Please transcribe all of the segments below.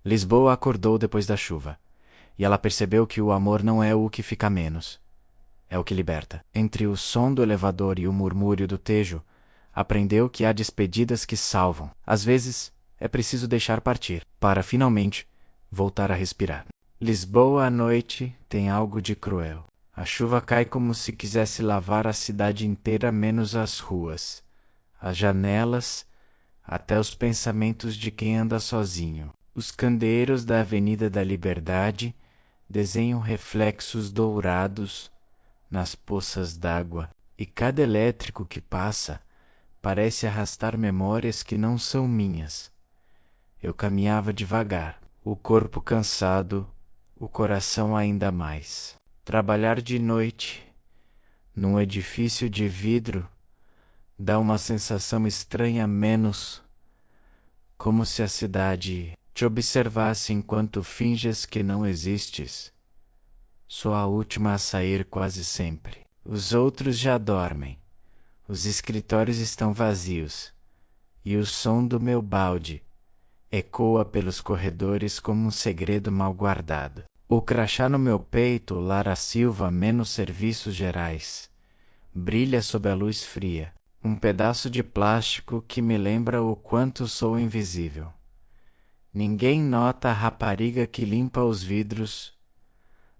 Lisboa acordou depois da chuva, e ela percebeu que o amor não é o que fica menos, é o que liberta. Entre o som do elevador e o murmúrio do Tejo, aprendeu que há despedidas que salvam. Às vezes, é preciso deixar partir, para finalmente voltar a respirar. Lisboa à noite tem algo de cruel. A chuva cai como se quisesse lavar a cidade inteira, menos as ruas, as janelas, até os pensamentos de quem anda sozinho. Os candeeiros da Avenida da Liberdade desenham reflexos dourados nas poças d'água, e cada elétrico que passa parece arrastar memórias que não são minhas. Eu caminhava devagar, o corpo cansado, o coração ainda mais. Trabalhar de noite, num edifício de vidro, dá uma sensação estranha, menos como se a cidade te observasse enquanto finges que não existes. Sou a última a sair quase sempre. Os outros já dormem. Os escritórios estão vazios. E o som do meu balde ecoa pelos corredores como um segredo mal guardado. O crachá no meu peito, Lara Silva, menos serviços gerais, brilha sob a luz fria. Um pedaço de plástico que me lembra o quanto sou invisível. Ninguém nota a rapariga que limpa os vidros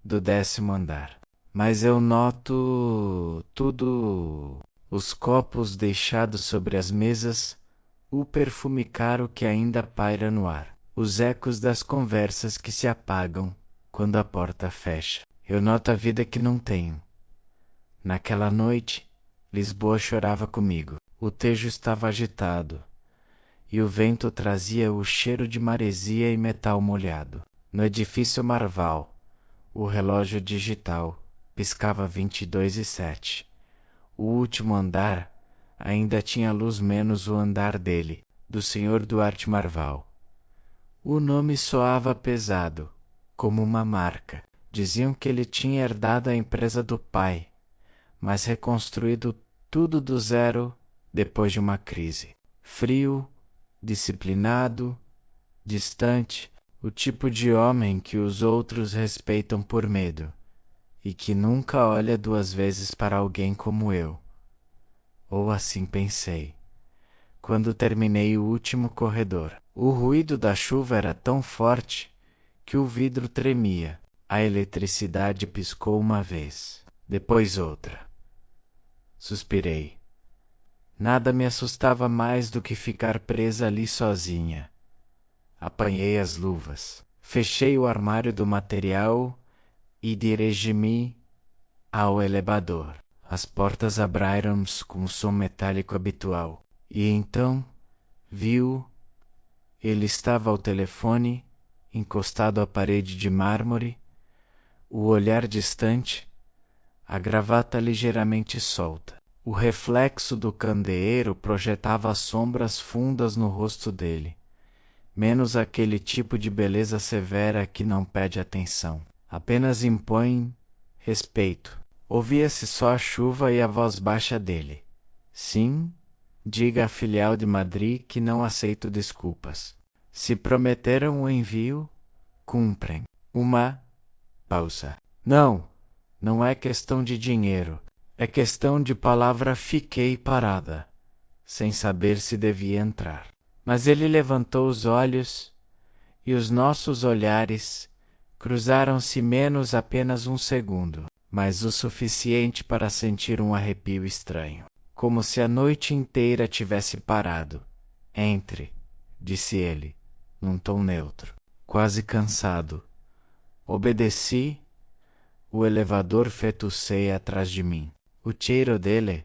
do 10º andar. Mas eu noto tudo. Os copos deixados sobre as mesas, o perfume caro que ainda paira no ar, os ecos das conversas que se apagam quando a porta fecha. Eu noto a vida que não tenho. Naquela noite, Lisboa chorava comigo. O Tejo estava agitado, e o vento trazia o cheiro de maresia e metal molhado. No edifício Marval, o relógio digital piscava 22h07. O último andar ainda tinha luz, menos o andar dele, do Sr. Duarte Marval. O nome soava pesado, como uma marca. Diziam que ele tinha herdado a empresa do pai, mas reconstruído tudo do zero depois de uma crise. Frio, disciplinado, distante, o tipo de homem que os outros respeitam por medo e que nunca olha duas vezes para alguém como eu. Ou assim pensei, quando terminei o último corredor. O ruído da chuva era tão forte que o vidro tremia. A eletricidade piscou uma vez, depois outra. Suspirei. Nada me assustava mais do que ficar presa ali sozinha. Apanhei as luvas, fechei o armário do material e dirigi-me ao elevador. As portas abriram-se com o som metálico habitual. E então, viu, ele estava ao telefone, encostado à parede de mármore, o olhar distante, a gravata ligeiramente solta. O reflexo do candeeiro projetava sombras fundas no rosto dele, menos aquele tipo de beleza severa que não pede atenção, apenas impõe respeito. Ouvia-se só a chuva e a voz baixa dele. Sim, diga à filial de Madrid que não aceito desculpas. Se prometeram o envio, cumprem. Uma pausa. Não, não é questão de dinheiro. É questão de palavra. Fiquei parada, sem saber se devia entrar. Mas ele levantou os olhos e os nossos olhares cruzaram-se, menos apenas um segundo, mas o suficiente para sentir um arrepio estranho, como se a noite inteira tivesse parado. Entre, disse ele, num tom neutro, quase cansado. Obedeci. O elevador fetuceia atrás de mim. O cheiro dele,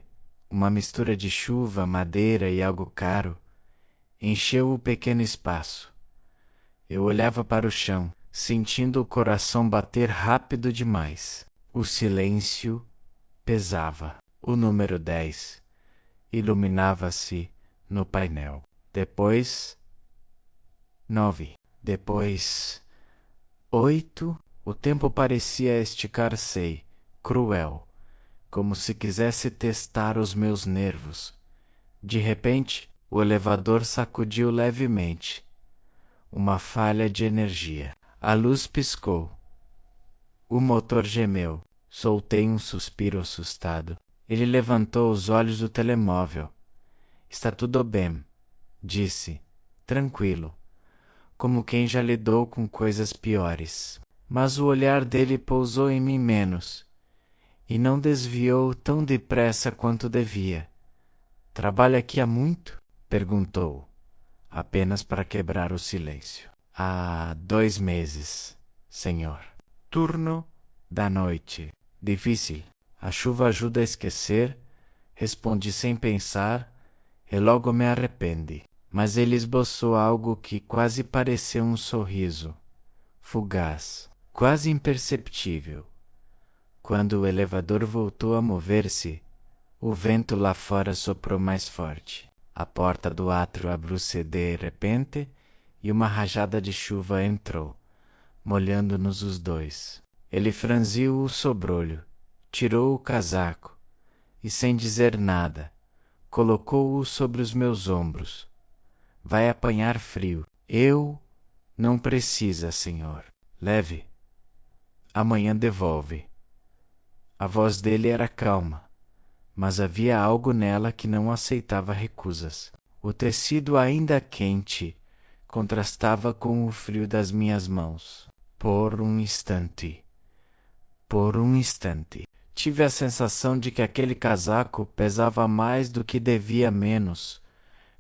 uma mistura de chuva, madeira e algo caro, encheu o pequeno espaço. Eu olhava para o chão, sentindo o coração bater rápido demais. O silêncio pesava. O número 10 iluminava-se no painel. Depois, 9. Depois, 8. O tempo parecia esticar-se, cruel, como se quisesse testar os meus nervos. De repente, o elevador sacudiu levemente. Uma falha de energia. A luz piscou. O motor gemeu. Soltei um suspiro assustado. Ele levantou os olhos do telemóvel. Está tudo bem, disse, tranquilo, como quem já lidou com coisas piores. Mas o olhar dele pousou em mim menos, e não desviou tão depressa quanto devia. Trabalha aqui há muito? Perguntou, apenas para quebrar o silêncio. Há 2 meses, senhor. Turno da noite. Difícil. A chuva ajuda a esquecer, respondi sem pensar, e logo me arrependi. Mas ele esboçou algo que quase pareceu um sorriso, fugaz, quase imperceptível. Quando o elevador voltou a mover-se, o vento lá fora soprou mais forte. A porta do átrio abriu-se de repente e uma rajada de chuva entrou, molhando-nos os dois. Ele franziu o sobrolho, tirou o casaco e, sem dizer nada, colocou-o sobre os meus ombros. Vai apanhar frio. Eu? Não precisa, senhor. Leve. Amanhã devolve. A voz dele era calma, mas havia algo nela que não aceitava recusas. O tecido ainda quente contrastava com o frio das minhas mãos. Por um instante, tive a sensação de que aquele casaco pesava mais do que devia menos,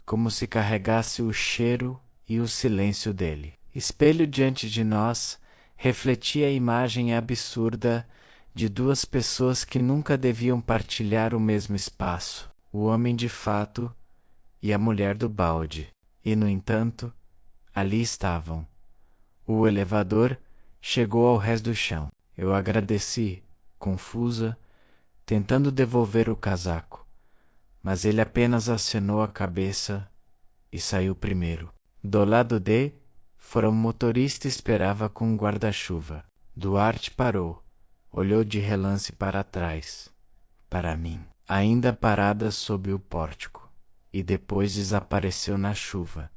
como se carregasse o cheiro e o silêncio dele. Espelho diante de nós, refletia a imagem absurda de 2 pessoas que nunca deviam partilhar o mesmo espaço, o homem de fato e a mulher do balde. E, no entanto, ali estavam. O elevador chegou ao rés do chão. Eu agradeci, confusa, tentando devolver o casaco, mas ele apenas acenou a cabeça e saiu primeiro. Do lado de fora um motorista esperava com um guarda-chuva. Duarte parou, olhou de relance para trás, para mim, ainda parada sob o pórtico, e depois desapareceu na chuva.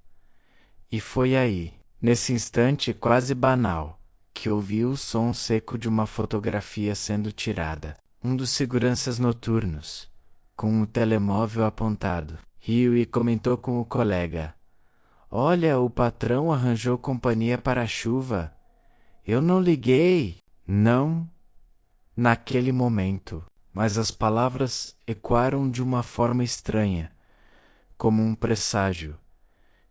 E foi aí, nesse instante quase banal, que ouvi o som seco de uma fotografia sendo tirada. Um dos seguranças noturnos, com o telemóvel apontado, riu e comentou com o colega: Olha, o patrão arranjou companhia para a chuva. Eu não liguei. Não, naquele momento, mas as palavras ecoaram de uma forma estranha, como um presságio.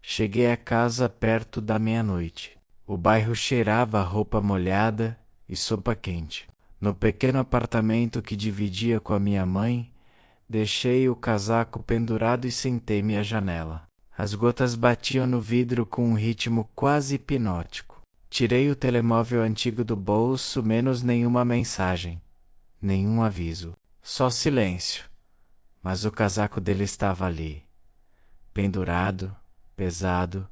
Cheguei a casa perto da meia-noite. O bairro cheirava a roupa molhada e sopa quente. No pequeno apartamento que dividia com a minha mãe, deixei o casaco pendurado e sentei-me à janela. As gotas batiam no vidro com um ritmo quase hipnótico. Tirei o telemóvel antigo do bolso, menos nenhuma mensagem, nenhum aviso, só silêncio. Mas o casaco dele estava ali, pendurado, pesado,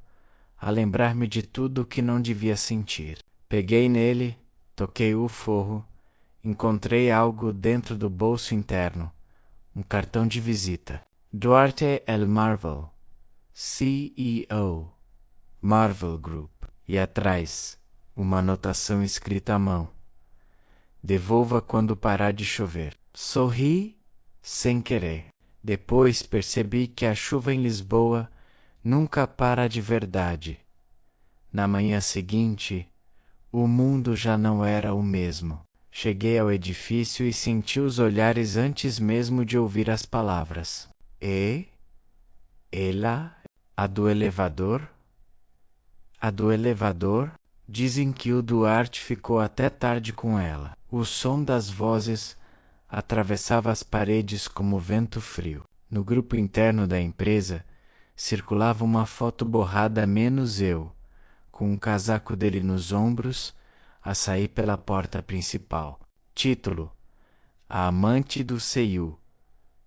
a lembrar-me de tudo o que não devia sentir. Peguei nele, toquei o forro, encontrei algo dentro do bolso interno, um cartão de visita. Duarte L. Marvel, CEO, Marvel Group. E atrás, uma anotação escrita à mão: devolva quando parar de chover. Sorri sem querer. Depois percebi que a chuva em Lisboa nunca para de verdade. Na manhã seguinte, o mundo já não era o mesmo. Cheguei ao edifício e senti os olhares antes mesmo de ouvir as palavras. E? Ela? A do elevador? A do elevador? Dizem que o Duarte ficou até tarde com ela. O som das vozes atravessava as paredes como vento frio. No grupo interno da empresa, circulava uma foto borrada menos eu, com o casaco dele nos ombros, a sair pela porta principal. Título: A amante do Seiyu.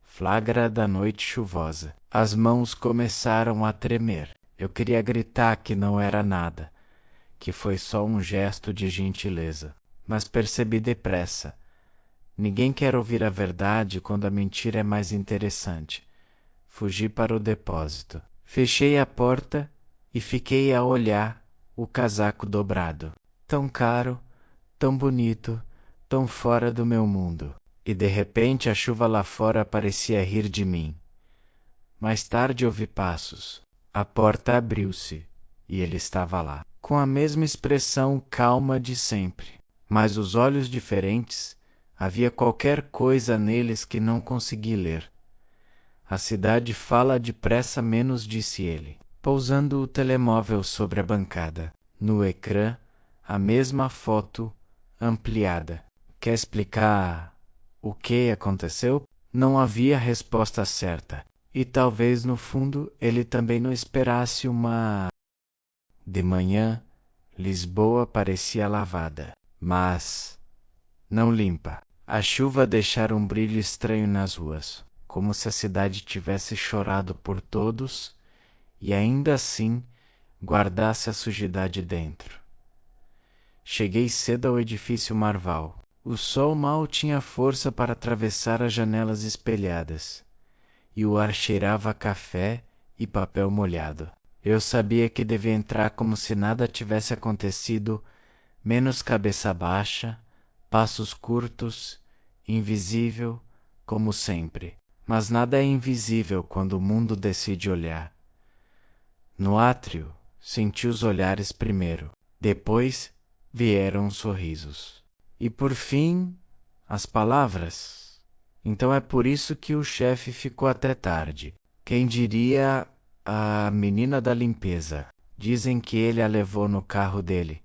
Flagra da noite chuvosa. As mãos começaram a tremer. Eu queria gritar que não era nada, que foi só um gesto de gentileza. Mas percebi depressa. Ninguém quer ouvir a verdade quando a mentira é mais interessante. Fugi para o depósito. Fechei a porta e fiquei a olhar o casaco dobrado. Tão caro, tão bonito, tão fora do meu mundo. E de repente a chuva lá fora parecia rir de mim. Mais tarde ouvi passos. A porta abriu-se e ele estava lá, com a mesma expressão calma de sempre. Mas os olhos diferentes, havia qualquer coisa neles que não consegui ler. A cidade fala depressa menos, disse ele, pousando o telemóvel sobre a bancada. No ecrã, a mesma foto ampliada. Quer explicar o que aconteceu? Não havia resposta certa. E talvez no fundo ele também não esperasse uma... De manhã, Lisboa parecia lavada, mas não limpa. A chuva deixara um brilho estranho nas ruas, como se a cidade tivesse chorado por todos e ainda assim guardasse a sujidade dentro. Cheguei cedo ao edifício Marval. O sol mal tinha força para atravessar as janelas espelhadas, e o ar cheirava a café e papel molhado. Eu sabia que devia entrar como se nada tivesse acontecido, menos cabeça baixa, passos curtos, invisível, como sempre. Mas nada é invisível quando o mundo decide olhar. No átrio, senti os olhares primeiro. Depois, vieram os sorrisos. E por fim, as palavras. Então é por isso que o chefe ficou até tarde. Quem diria a menina da limpeza? Dizem que ele a levou no carro dele.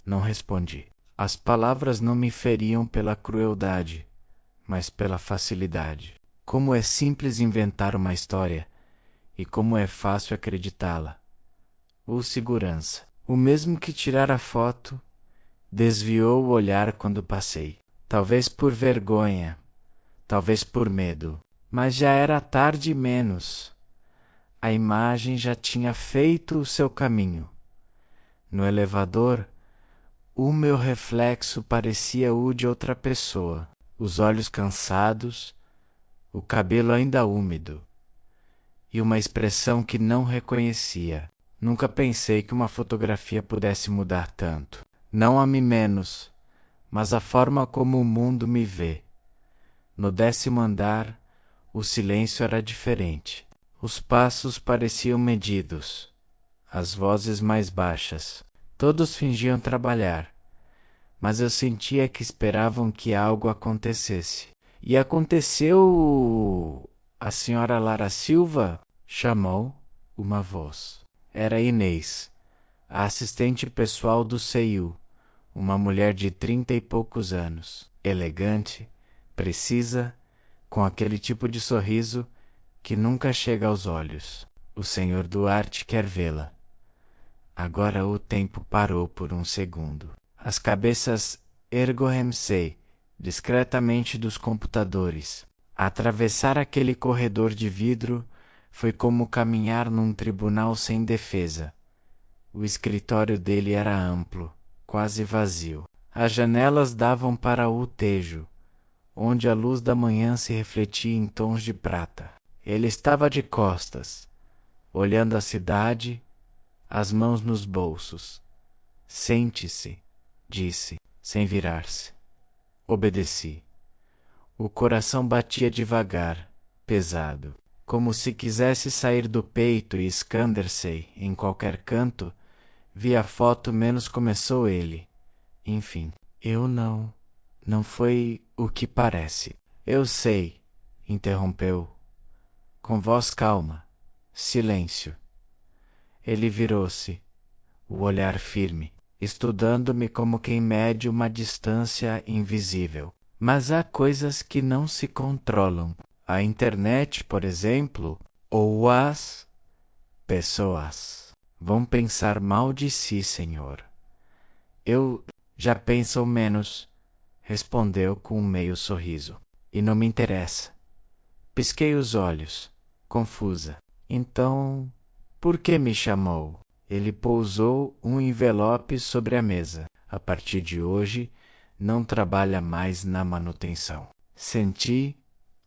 Não respondi. As palavras não me feriam pela crueldade, mas pela facilidade. Como é simples inventar uma história, e como é fácil acreditá-la. O segurança, o mesmo que tirar a foto, desviou o olhar quando passei. Talvez por vergonha, talvez por medo, mas já era tarde e menos. A imagem já tinha feito o seu caminho. No elevador, o meu reflexo parecia o de outra pessoa, os olhos cansados, o cabelo ainda úmido, e uma expressão que não reconhecia. Nunca pensei que uma fotografia pudesse mudar tanto. Não a mim menos, mas a forma como o mundo me vê. No 10º andar, o silêncio era diferente. Os passos pareciam medidos, as vozes mais baixas. Todos fingiam trabalhar, mas eu sentia que esperavam que algo acontecesse. E aconteceu... A senhora Lara Silva? Chamou uma voz. Era Inês, a assistente pessoal do CEU, uma mulher de 30 e poucos anos, elegante, precisa, com aquele tipo de sorriso que nunca chega aos olhos. O senhor Duarte quer vê-la. Agora o tempo parou por um segundo. As cabeças ergueram-se discretamente dos computadores. Atravessar aquele corredor de vidro foi como caminhar num tribunal sem defesa. O escritório dele era amplo, quase vazio. As janelas davam para o Tejo, onde a luz da manhã se refletia em tons de prata. Ele estava de costas, olhando a cidade, as mãos nos bolsos. Sente-se, disse, sem virar-se. Obedeci. O coração batia devagar, pesado, como se quisesse sair do peito e esconder-se em qualquer canto. Vi a foto, menos começou ele. Enfim, não foi o que parece. Eu sei, interrompeu, com voz calma. Silêncio. Ele virou-se, o olhar firme, estudando-me como quem mede uma distância invisível. Mas há coisas que não se controlam. A internet, por exemplo, ou as pessoas vão pensar mal de si, senhor. Eu já penso menos, respondeu com um meio sorriso. E não me interessa. Pisquei os olhos, confusa. Então, por que me chamou? Ele pousou um envelope sobre a mesa. A partir de hoje, não trabalha mais na manutenção. Senti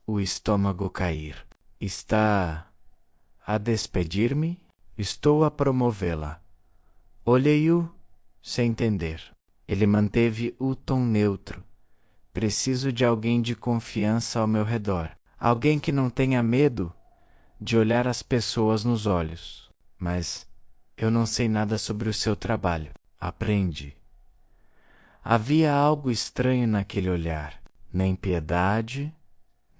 o estômago cair. Está a despedir-me? Estou a promovê-la. Olhei-o, sem entender. Ele manteve o tom neutro. Preciso de alguém de confiança ao meu redor. Alguém que não tenha medo de olhar as pessoas nos olhos. Mas eu não sei nada sobre o seu trabalho. Aprende. Havia algo estranho naquele olhar. Nem piedade,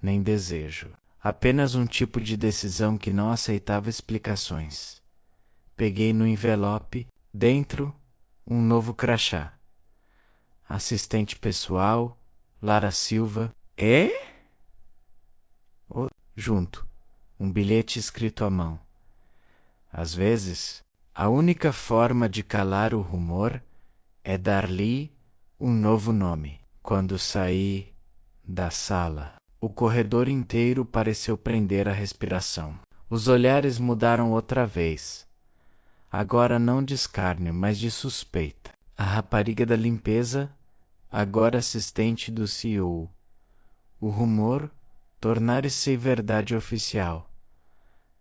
nem desejo. Apenas um tipo de decisão que não aceitava explicações. Peguei no envelope, dentro, um novo crachá. Assistente pessoal, Lara Silva. Junto, um bilhete escrito à mão. Às vezes, a única forma de calar o rumor é dar-lhe um novo nome. Quando saí da sala, o corredor inteiro pareceu prender a respiração. Os olhares mudaram outra vez. Agora não de escárnio, mas de suspeita. A rapariga da limpeza, agora assistente do CEO. O rumor tornar-se verdade oficial.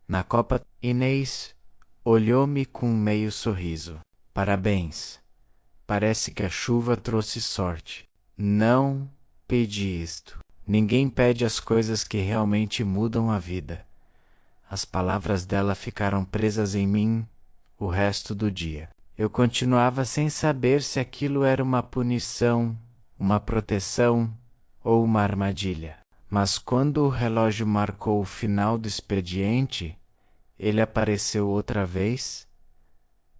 Na Copa, Inês olhou-me com um meio sorriso. Parabéns. Parece que a chuva trouxe sorte. Não pedi isto. Ninguém pede as coisas que realmente mudam a vida. As palavras dela ficaram presas em mim o resto do dia. Eu continuava sem saber se aquilo era uma punição, uma proteção ou uma armadilha. Mas quando o relógio marcou o final do expediente, ele apareceu outra vez.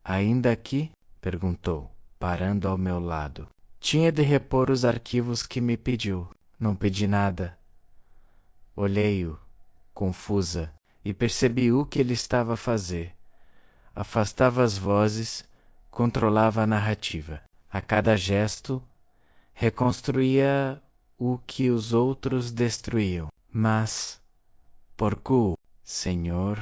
Ainda aqui? Perguntou, parando ao meu lado. Tinha de repor os arquivos que me pediu. Não pedi nada. Olhei-o, confusa, e percebi o que ele estava a fazer. Afastava as vozes, controlava a narrativa. A cada gesto, reconstruía o que os outros destruíam. Mas, porco, senhor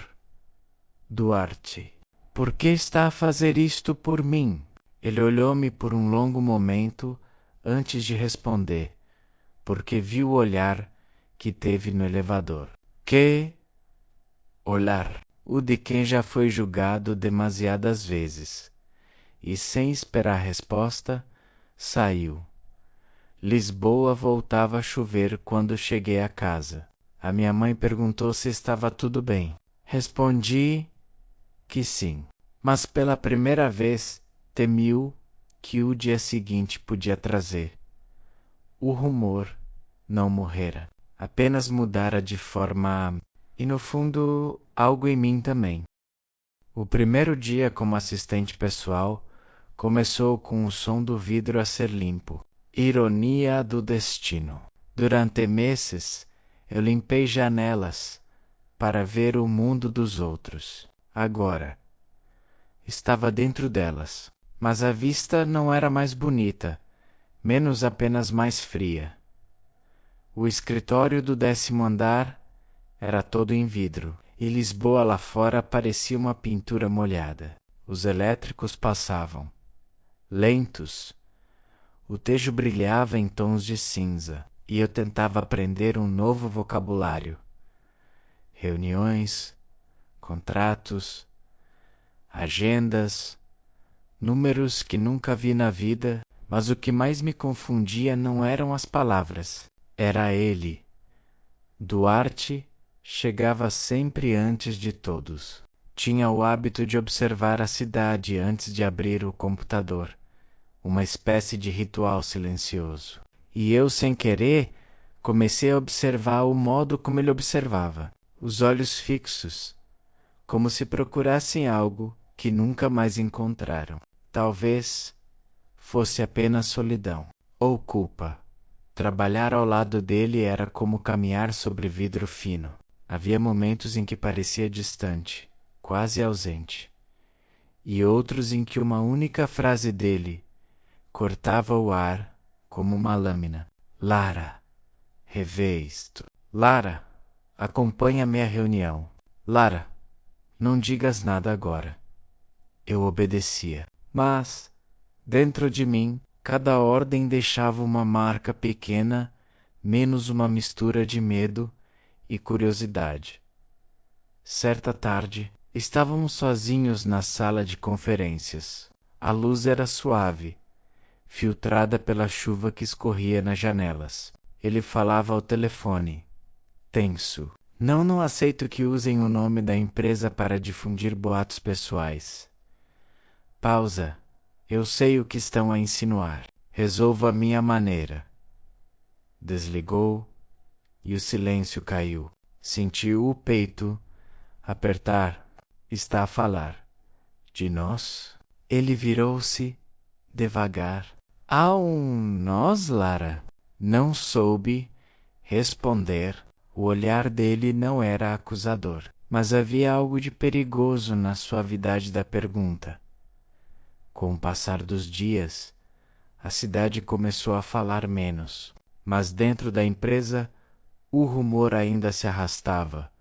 Duarte, por que está a fazer isto por mim? Ele olhou-me por um longo momento antes de responder, porque viu o olhar que teve no elevador. Que olhar? O de quem já foi julgado demasiadas vezes. E sem esperar resposta, saiu. Lisboa voltava a chover quando cheguei a casa. A minha mãe perguntou se estava tudo bem. Respondi que sim, mas pela primeira vez temiu que o dia seguinte podia trazer. O rumor não morrera, apenas mudara de forma e no fundo algo em mim também. O primeiro dia como assistente pessoal começou com o som do vidro a ser limpo. Ironia do destino. Durante meses eu limpei janelas para ver o mundo dos outros. Agora estava dentro delas, mas a vista não era mais bonita, menos apenas mais fria. O escritório do 10º andar era todo em vidro, e Lisboa lá fora parecia uma pintura molhada. Os elétricos passavam, lentos. O tejo brilhava em tons de cinza, e eu tentava aprender um novo vocabulário. Reuniões, contratos, agendas, números que nunca vi na vida, mas o que mais me confundia não eram as palavras, era ele. Duarte chegava sempre antes de todos. Tinha o hábito de observar a cidade antes de abrir o computador, uma espécie de ritual silencioso. E eu, sem querer, comecei a observar o modo como ele observava, os olhos fixos, como se procurassem algo que nunca mais encontraram. Talvez fosse apenas solidão ou culpa. Trabalhar ao lado dele era como caminhar sobre vidro fino. Havia momentos em que parecia distante, quase ausente, e outros em que uma única frase dele cortava o ar como uma lâmina. Lara, revê isto. Lara, acompanha-me à reunião. Lara, não digas nada agora. Eu obedecia, mas, dentro de mim, cada ordem deixava uma marca pequena, menos uma mistura de medo e curiosidade. Certa tarde, estávamos sozinhos na sala de conferências. A luz era suave, filtrada pela chuva que escorria nas janelas. Ele falava ao telefone, tenso. Não aceito que usem o nome da empresa para difundir boatos pessoais. Pausa. Eu sei o que estão a insinuar. Resolvo a minha maneira. Desligou e o silêncio caiu. Sentiu o peito apertar. Está a falar. De nós? Ele virou-se devagar. Há um nós, Lara? Não soube responder. O olhar dele não era acusador, mas havia algo de perigoso na suavidade da pergunta. Com o passar dos dias, a cidade começou a falar menos, mas dentro da empresa, o rumor ainda se arrastava,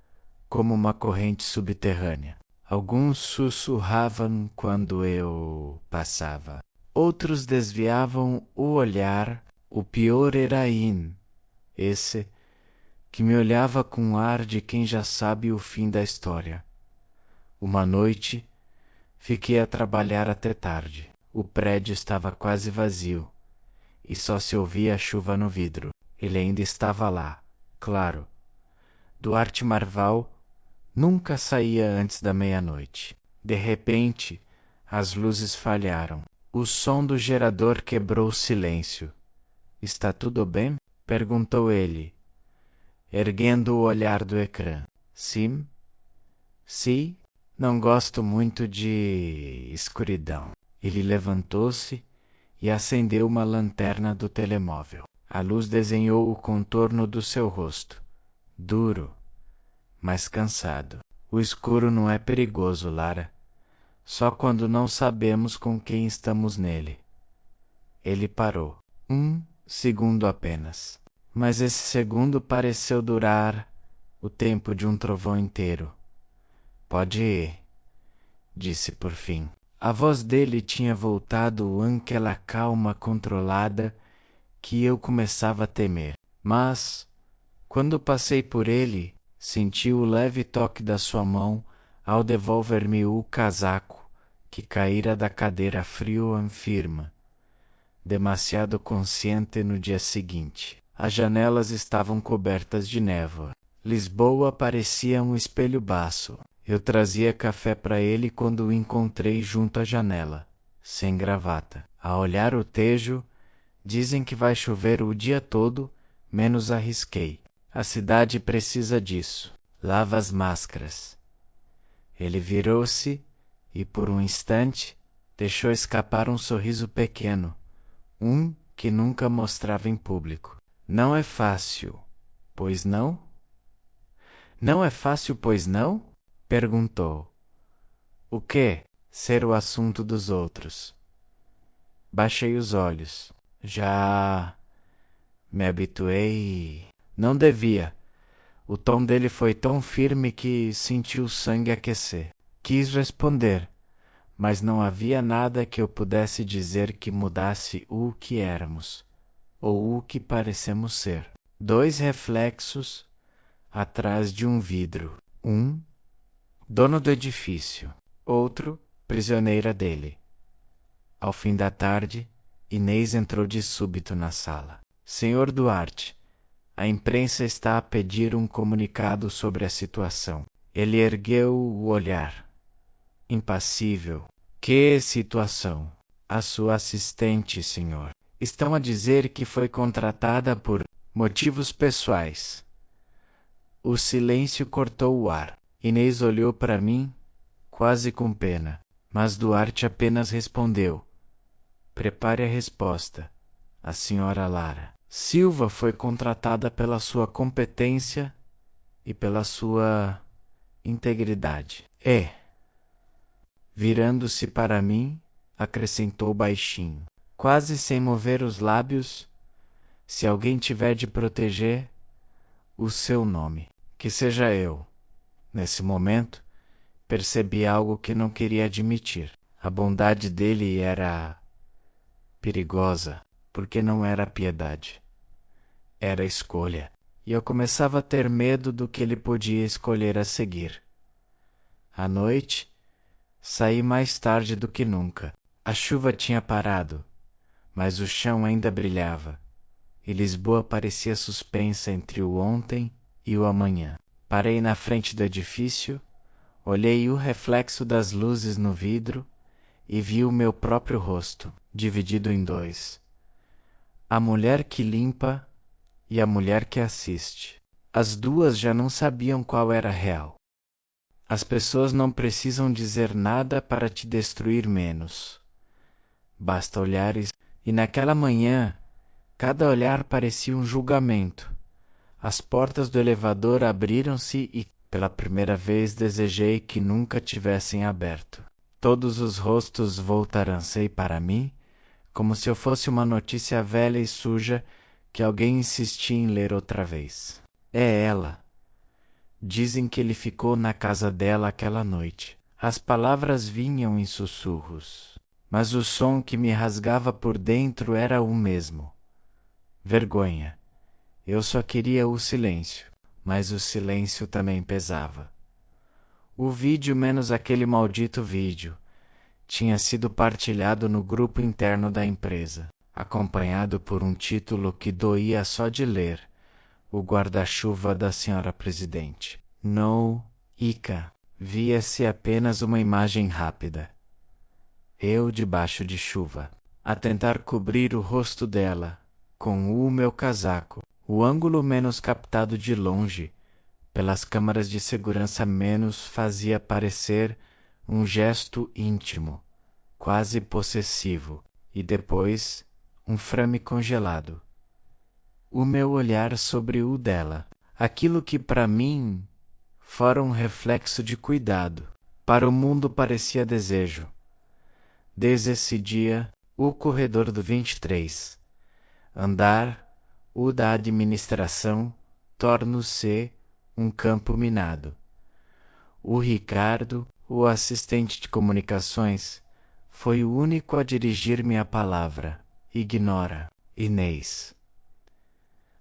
como uma corrente subterrânea. Alguns sussurravam quando eu passava. Outros desviavam o olhar. O pior era esse que me olhava com ar de quem já sabe o fim da história. Uma noite, fiquei a trabalhar até tarde. O prédio estava quase vazio e só se ouvia a chuva no vidro. Ele ainda estava lá, claro. Duarte Marval nunca saía antes da meia-noite. De repente, as luzes falharam. O som do gerador quebrou o silêncio. Está tudo bem? Perguntou ele, erguendo o olhar do ecrã. Sim? Sim? Não gosto muito de escuridão. Ele levantou-se e acendeu uma lanterna do telemóvel. A luz desenhou o contorno do seu rosto, duro, mas cansado. O escuro não é perigoso, Lara. Só quando não sabemos com quem estamos nele. Ele parou. 1 segundo apenas. Mas esse segundo pareceu durar o tempo de um trovão inteiro. Pode ir, disse por fim. A voz dele tinha voltado àquela calma controlada que eu começava a temer. Mas, quando passei por ele, senti o leve toque da sua mão ao devolver-me o casaco que caíra da cadeira frio e firme, demasiado consciente no dia seguinte. As janelas estavam cobertas de névoa. Lisboa parecia um espelho baço. Eu trazia café para ele quando o encontrei junto à janela, sem gravata. A olhar o Tejo, dizem que vai chover o dia todo, menos arrisquei. A cidade precisa disso. Lava as máscaras. Ele virou-se e, por um instante, deixou escapar um sorriso pequeno, que nunca mostrava em público. Não é fácil, pois não? Não é fácil, pois não? Perguntou. O quê? Ser o assunto dos outros. Baixei os olhos. Já me habituei. Não devia. O tom dele foi tão firme que senti o sangue aquecer. Quis responder, mas não havia nada que eu pudesse dizer que mudasse o que éramos, ou o que parecemos ser. 2 reflexos atrás de um vidro. Dono do edifício. Outro, prisioneira dele. Ao fim da tarde, Inês entrou de súbito na sala. Senhor Duarte, a imprensa está a pedir um comunicado sobre a situação. Ele ergueu o olhar, impassível. Que situação? A sua assistente, senhor. Estão a dizer que foi contratada por motivos pessoais. O silêncio cortou o ar. Inês olhou para mim, quase com pena, mas Duarte apenas respondeu. Prepare a resposta, a senhora Lara. Silva foi contratada pela sua competência e pela sua integridade. Virando-se para mim, acrescentou baixinho, quase sem mover os lábios, se alguém tiver de proteger o seu nome, que seja eu. Nesse momento, percebi algo que não queria admitir. A bondade dele era perigosa, porque não era piedade. Era escolha, e eu começava a ter medo do que ele podia escolher a seguir. À noite, saí mais tarde do que nunca. A chuva tinha parado, mas o chão ainda brilhava, e Lisboa parecia suspensa entre o ontem e o amanhã. Parei na frente do edifício, olhei o reflexo das luzes no vidro e vi o meu próprio rosto, dividido em dois: a mulher que limpa e a mulher que assiste. As duas já não sabiam qual era real. As pessoas não precisam dizer nada para te destruir menos. Basta olhares, e naquela manhã, cada olhar parecia um julgamento. As portas do elevador abriram-se e, pela primeira vez, desejei que nunca tivessem aberto. Todos os rostos voltaram-se para mim, como se eu fosse uma notícia velha e suja que alguém insistia em ler outra vez. É ela. Dizem que ele ficou na casa dela aquela noite. As palavras vinham em sussurros, mas o som que me rasgava por dentro era o mesmo. Vergonha. Eu só queria o silêncio, mas o silêncio também pesava. O vídeo, menos aquele maldito vídeo, tinha sido partilhado no grupo interno da empresa, acompanhado por um título que doía só de ler: o guarda-chuva da senhora presidente. No Ica, via-se apenas uma imagem rápida. Eu debaixo de chuva, a tentar cobrir o rosto dela com o meu casaco. O ângulo menos captado de longe, pelas câmaras de segurança menos, fazia parecer um gesto íntimo, quase possessivo, e depois um frame congelado. O meu olhar sobre o dela, aquilo que para mim fora um reflexo de cuidado, para o mundo parecia desejo. Desde esse dia, o corredor do 23, andar o da administração, torna-se um campo minado. O Ricardo, o assistente de comunicações, foi o único a dirigir-me a palavra: ignora, Inês.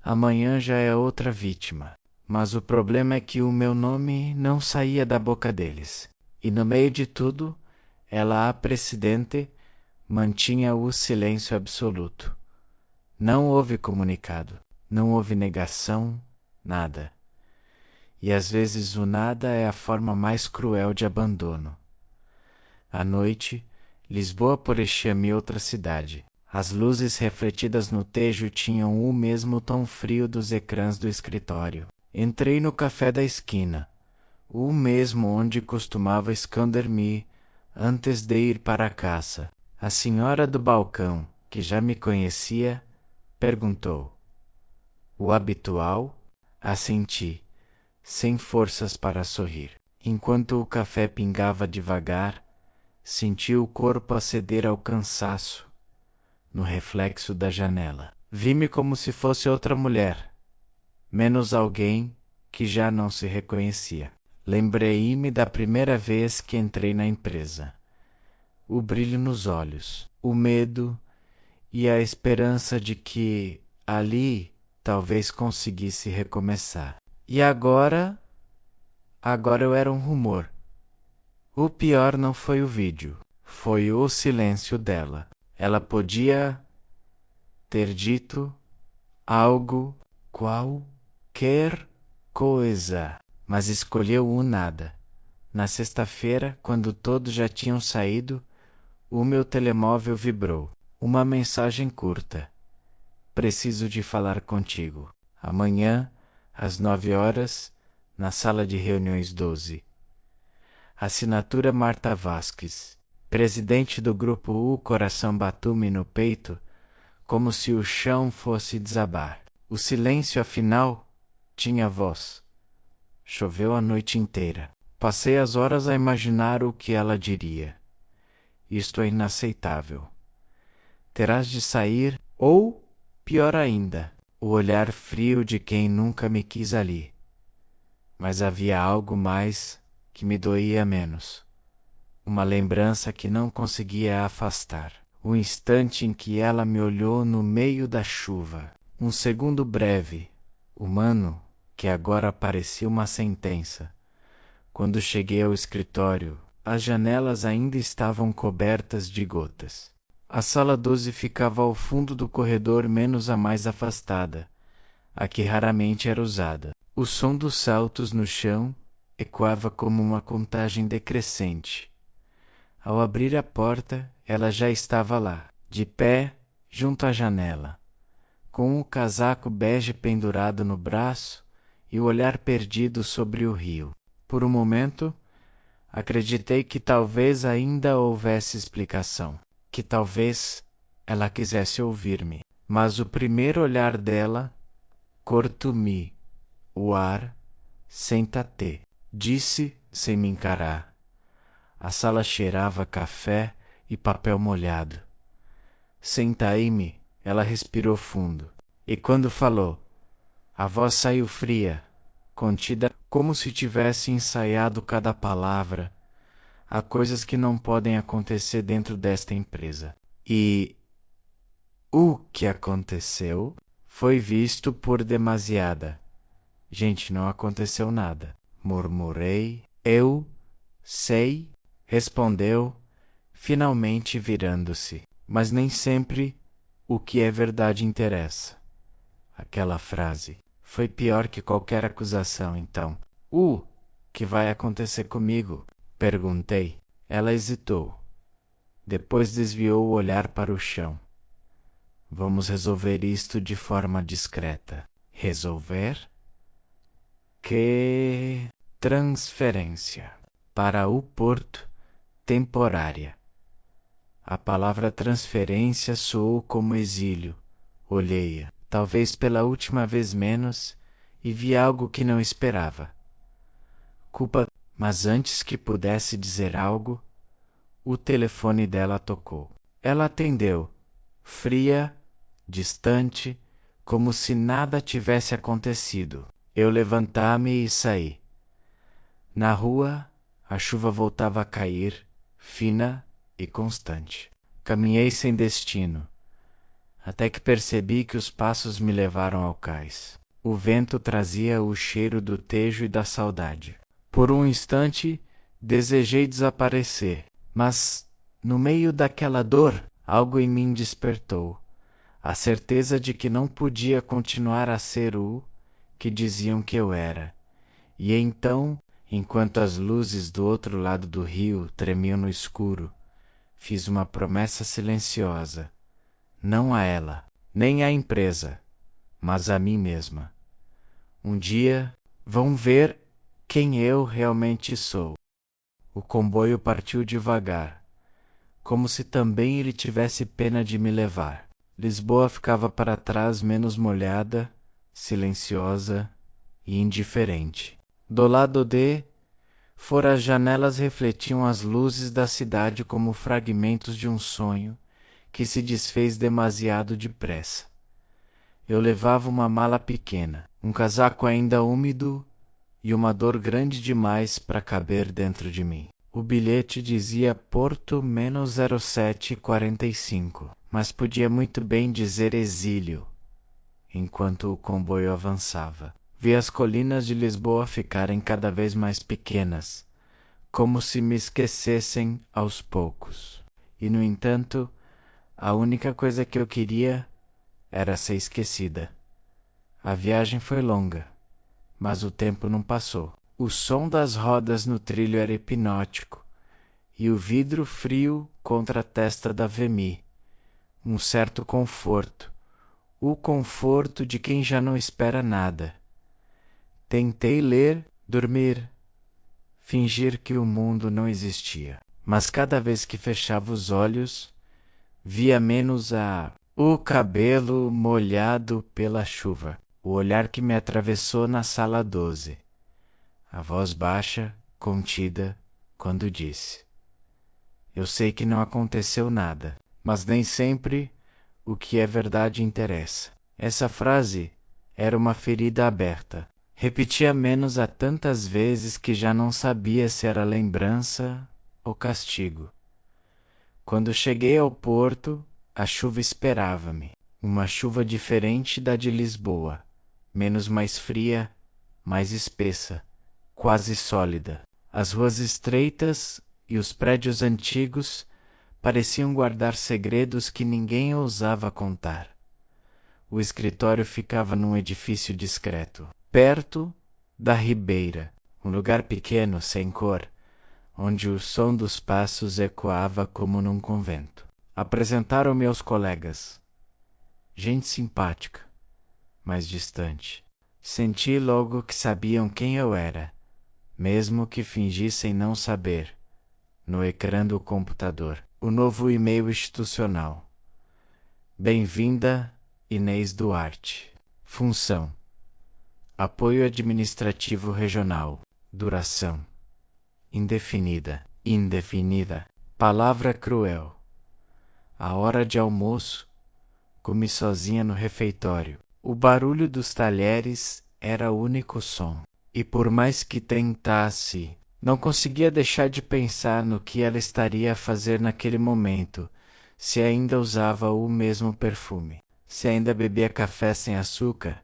Amanhã já é outra vítima, mas o problema é que o meu nome não saía da boca deles. E no meio de tudo, ela, a presidente, mantinha o silêncio absoluto. Não houve comunicado, não houve negação, nada. E às vezes o nada é a forma mais cruel de abandono. À noite, Lisboa parecia-me outra cidade. As luzes refletidas no tejo tinham o mesmo tom frio dos ecrãs do escritório. Entrei no café da esquina, o mesmo onde costumava esconder-me antes de ir para a caça. A senhora do balcão, que já me conhecia, perguntou: o habitual? Assenti, sem forças para sorrir. Enquanto o café pingava devagar, senti o corpo aceder ao cansaço. No reflexo da janela, vi-me como se fosse outra mulher, menos alguém que já não se reconhecia. Lembrei-me da primeira vez que entrei na empresa. O brilho nos olhos, o medo e a esperança de que ali talvez conseguisse recomeçar. E agora eu era um rumor. O pior não foi o vídeo, foi o silêncio dela. Ela podia ter dito algo, qualquer coisa, mas escolheu o nada. Na sexta-feira, quando todos já tinham saído, o meu telemóvel vibrou. Uma mensagem curta: preciso de falar contigo. Amanhã, às 9 horas, na sala de reuniões 12. Assinatura Marta Vasques. Presidente do grupo. O coração bateu-me no peito, como se o chão fosse desabar. O silêncio, afinal, tinha voz. Choveu a noite inteira. Passei as horas a imaginar o que ela diria. Isto é inaceitável. Terás de sair, ou, pior ainda, o olhar frio de quem nunca me quis ali. Mas havia algo mais que me doía menos. Uma lembrança que não conseguia afastar. O instante em que ela me olhou no meio da chuva. Um segundo breve, humano, que agora parecia uma sentença. Quando cheguei ao escritório, as janelas ainda estavam cobertas de gotas. A sala 12 ficava ao fundo do corredor, menos a mais afastada, a que raramente era usada. O som dos saltos no chão ecoava como uma contagem decrescente. Ao abrir a porta, ela já estava lá, de pé, junto à janela, com o casaco bege pendurado no braço e o olhar perdido sobre o rio. Por um momento, acreditei que talvez ainda houvesse explicação, que talvez ela quisesse ouvir-me. Mas o primeiro olhar dela cortou-me o ar. Senta-te, disse sem me encarar. A sala cheirava a café e papel molhado. Sentei-me, ela respirou fundo. E quando falou, a voz saiu fria, contida, como se tivesse ensaiado cada palavra. Há coisas que não podem acontecer dentro desta empresa. E o que aconteceu foi visto por demasiada gente. Não aconteceu nada, murmurei. Eu sei, respondeu, finalmente virando-se. Mas nem sempre o que é verdade interessa. Aquela frase foi pior que qualquer acusação. Então, o que vai acontecer comigo? Perguntei. Ela hesitou. Depois desviou o olhar para o chão. Vamos resolver isto de forma discreta. Resolver? Que transferência para o Porto temporária. A palavra transferência soou como exílio. Olhei-a, talvez pela última vez menos, e vi algo que não esperava. Culpa, mas antes que pudesse dizer algo, o telefone dela tocou. Ela atendeu, fria, distante, como se nada tivesse acontecido. Eu levantei-me e saí. Na rua, a chuva voltava a cair, fina e constante. Caminhei sem destino, até que percebi que os passos me levaram ao cais. O vento trazia o cheiro do tejo e da saudade. Por um instante, desejei desaparecer, mas, no meio daquela dor, algo em mim despertou. A certeza de que não podia continuar a ser o que diziam que eu era. E então, enquanto as luzes do outro lado do rio tremiam no escuro, fiz uma promessa silenciosa. Não a ela, nem à empresa, mas a mim mesma. Um dia vão ver quem eu realmente sou. O comboio partiu devagar, como se também ele tivesse pena de me levar. Lisboa ficava para trás, menos molhada, silenciosa e indiferente. Do lado de fora, as janelas refletiam as luzes da cidade como fragmentos de um sonho que se desfez demasiado depressa. Eu levava uma mala pequena, um casaco ainda úmido e uma dor grande demais para caber dentro de mim. O bilhete dizia Porto -0745, mas podia muito bem dizer exílio. Enquanto o comboio avançava, vi as colinas de Lisboa ficarem cada vez mais pequenas, como se me esquecessem aos poucos. E, no entanto, a única coisa que eu queria era ser esquecida. A viagem foi longa, mas o tempo não passou. O som das rodas no trilho era hipnótico, e o vidro frio contra a testa da Vemi. Um certo conforto, o conforto de quem já não espera nada. Tentei ler, dormir, fingir que o mundo não existia. Mas cada vez que fechava os olhos, via menos o cabelo molhado pela chuva, o olhar que me atravessou na sala 12. A voz baixa, contida, quando disse: eu sei que não aconteceu nada, mas nem sempre o que é verdade interessa. Essa frase era uma ferida aberta. Repetia menos há tantas vezes que já não sabia se era lembrança ou castigo. Quando cheguei ao porto, a chuva esperava-me. Uma chuva diferente da de Lisboa, menos mais fria, mais espessa, quase sólida. As ruas estreitas e os prédios antigos pareciam guardar segredos que ninguém ousava contar. O escritório ficava num edifício discreto, perto da ribeira, um lugar pequeno, sem cor, onde o som dos passos ecoava como num convento. Apresentaram-me aos colegas. Gente simpática, mas distante. Senti logo que sabiam quem eu era, mesmo que fingissem não saber. No ecrã do computador, o novo e-mail institucional. Bem-vinda, Inês Duarte. Função: apoio administrativo regional. Duração: indefinida. Indefinida. Palavra cruel. A hora de almoço. Comi sozinha no refeitório. O barulho dos talheres era o único som. E por mais que tentasse, não conseguia deixar de pensar no que ela estaria a fazer naquele momento, se ainda usava o mesmo perfume, se ainda bebia café sem açúcar,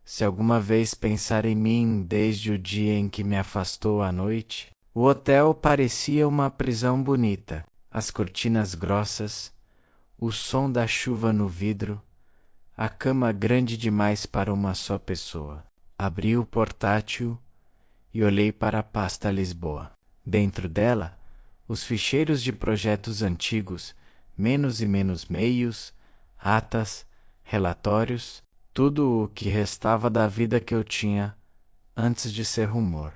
se alguma vez pensar em mim desde o dia em que me afastou à noite. O hotel parecia uma prisão bonita. As cortinas grossas, o som da chuva no vidro, a cama grande demais para uma só pessoa. Abri o portátil e olhei para a pasta Lisboa. Dentro dela, os ficheiros de projetos antigos, menos e menos meios, atas, relatórios, tudo o que restava da vida que eu tinha antes de ser rumor.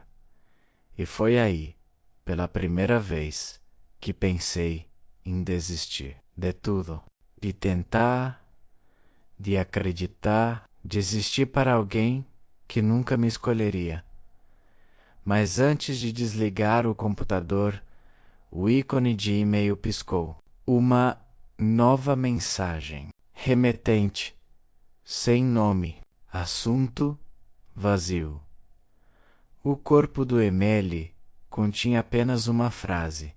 E foi aí, pela primeira vez, que pensei em desistir de tudo, de tentar, de acreditar, de existir para alguém que nunca me escolheria. Mas antes de desligar o computador, o ícone de e-mail piscou. Uma nova mensagem. Remetente. Sem nome. Assunto vazio. O corpo do e-mail continha apenas uma frase.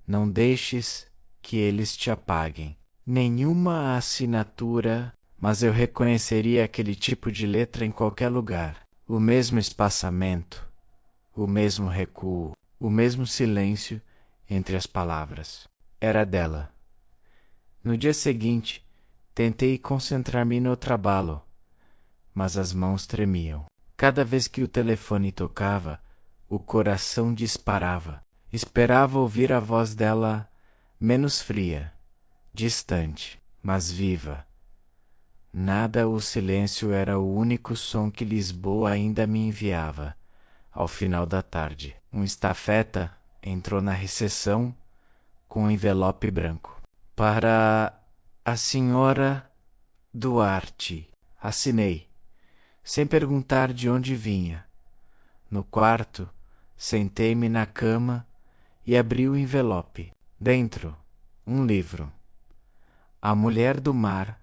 Não deixes que eles te apaguem. Nenhuma assinatura, mas eu reconheceria aquele tipo de letra em qualquer lugar. O mesmo espaçamento, o mesmo recuo, o mesmo silêncio entre as palavras. Era dela. No dia seguinte, tentei concentrar-me no trabalho, mas as mãos tremiam. Cada vez que o telefone tocava, o coração disparava. Esperava ouvir a voz dela menos fria, distante, mas viva. Nada, o silêncio era o único som que Lisboa ainda me enviava. Ao final da tarde, um estafeta entrou na recepção com um envelope branco. Para a senhora Duarte. Assinei, sem perguntar de onde vinha. No quarto, sentei-me na cama e abri o envelope. Dentro, um livro. A Mulher do Mar,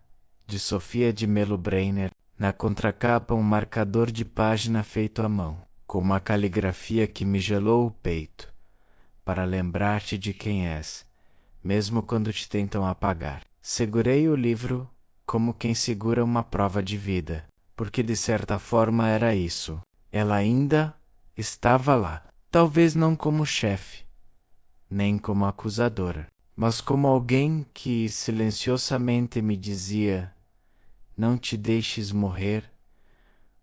de Sofia de Melo Brenner. Na contracapa, um marcador de página feito à mão, com uma caligrafia que me gelou o peito, para lembrar-te de quem és, mesmo quando te tentam apagar. Segurei o livro como quem segura uma prova de vida, porque de certa forma era isso. Ela ainda estava lá, talvez não como chefe, nem como acusadora, mas como alguém que silenciosamente me dizia: não te deixes morrer.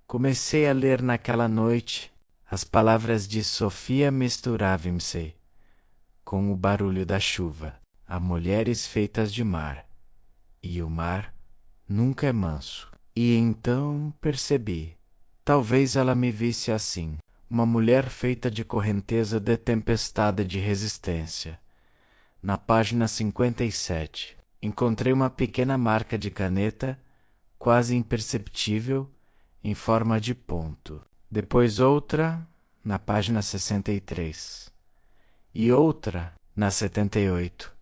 Comecei a ler naquela noite. As palavras de Sofia misturavam-se com o barulho da chuva. Há mulheres feitas de mar, e o mar nunca é manso. E então percebi, talvez ela me visse assim, uma mulher feita de correnteza de tempestade de resistência. Na página 57, encontrei uma pequena marca de caneta, quase imperceptível, em forma de ponto. Depois outra, na página 63. E outra, na 78.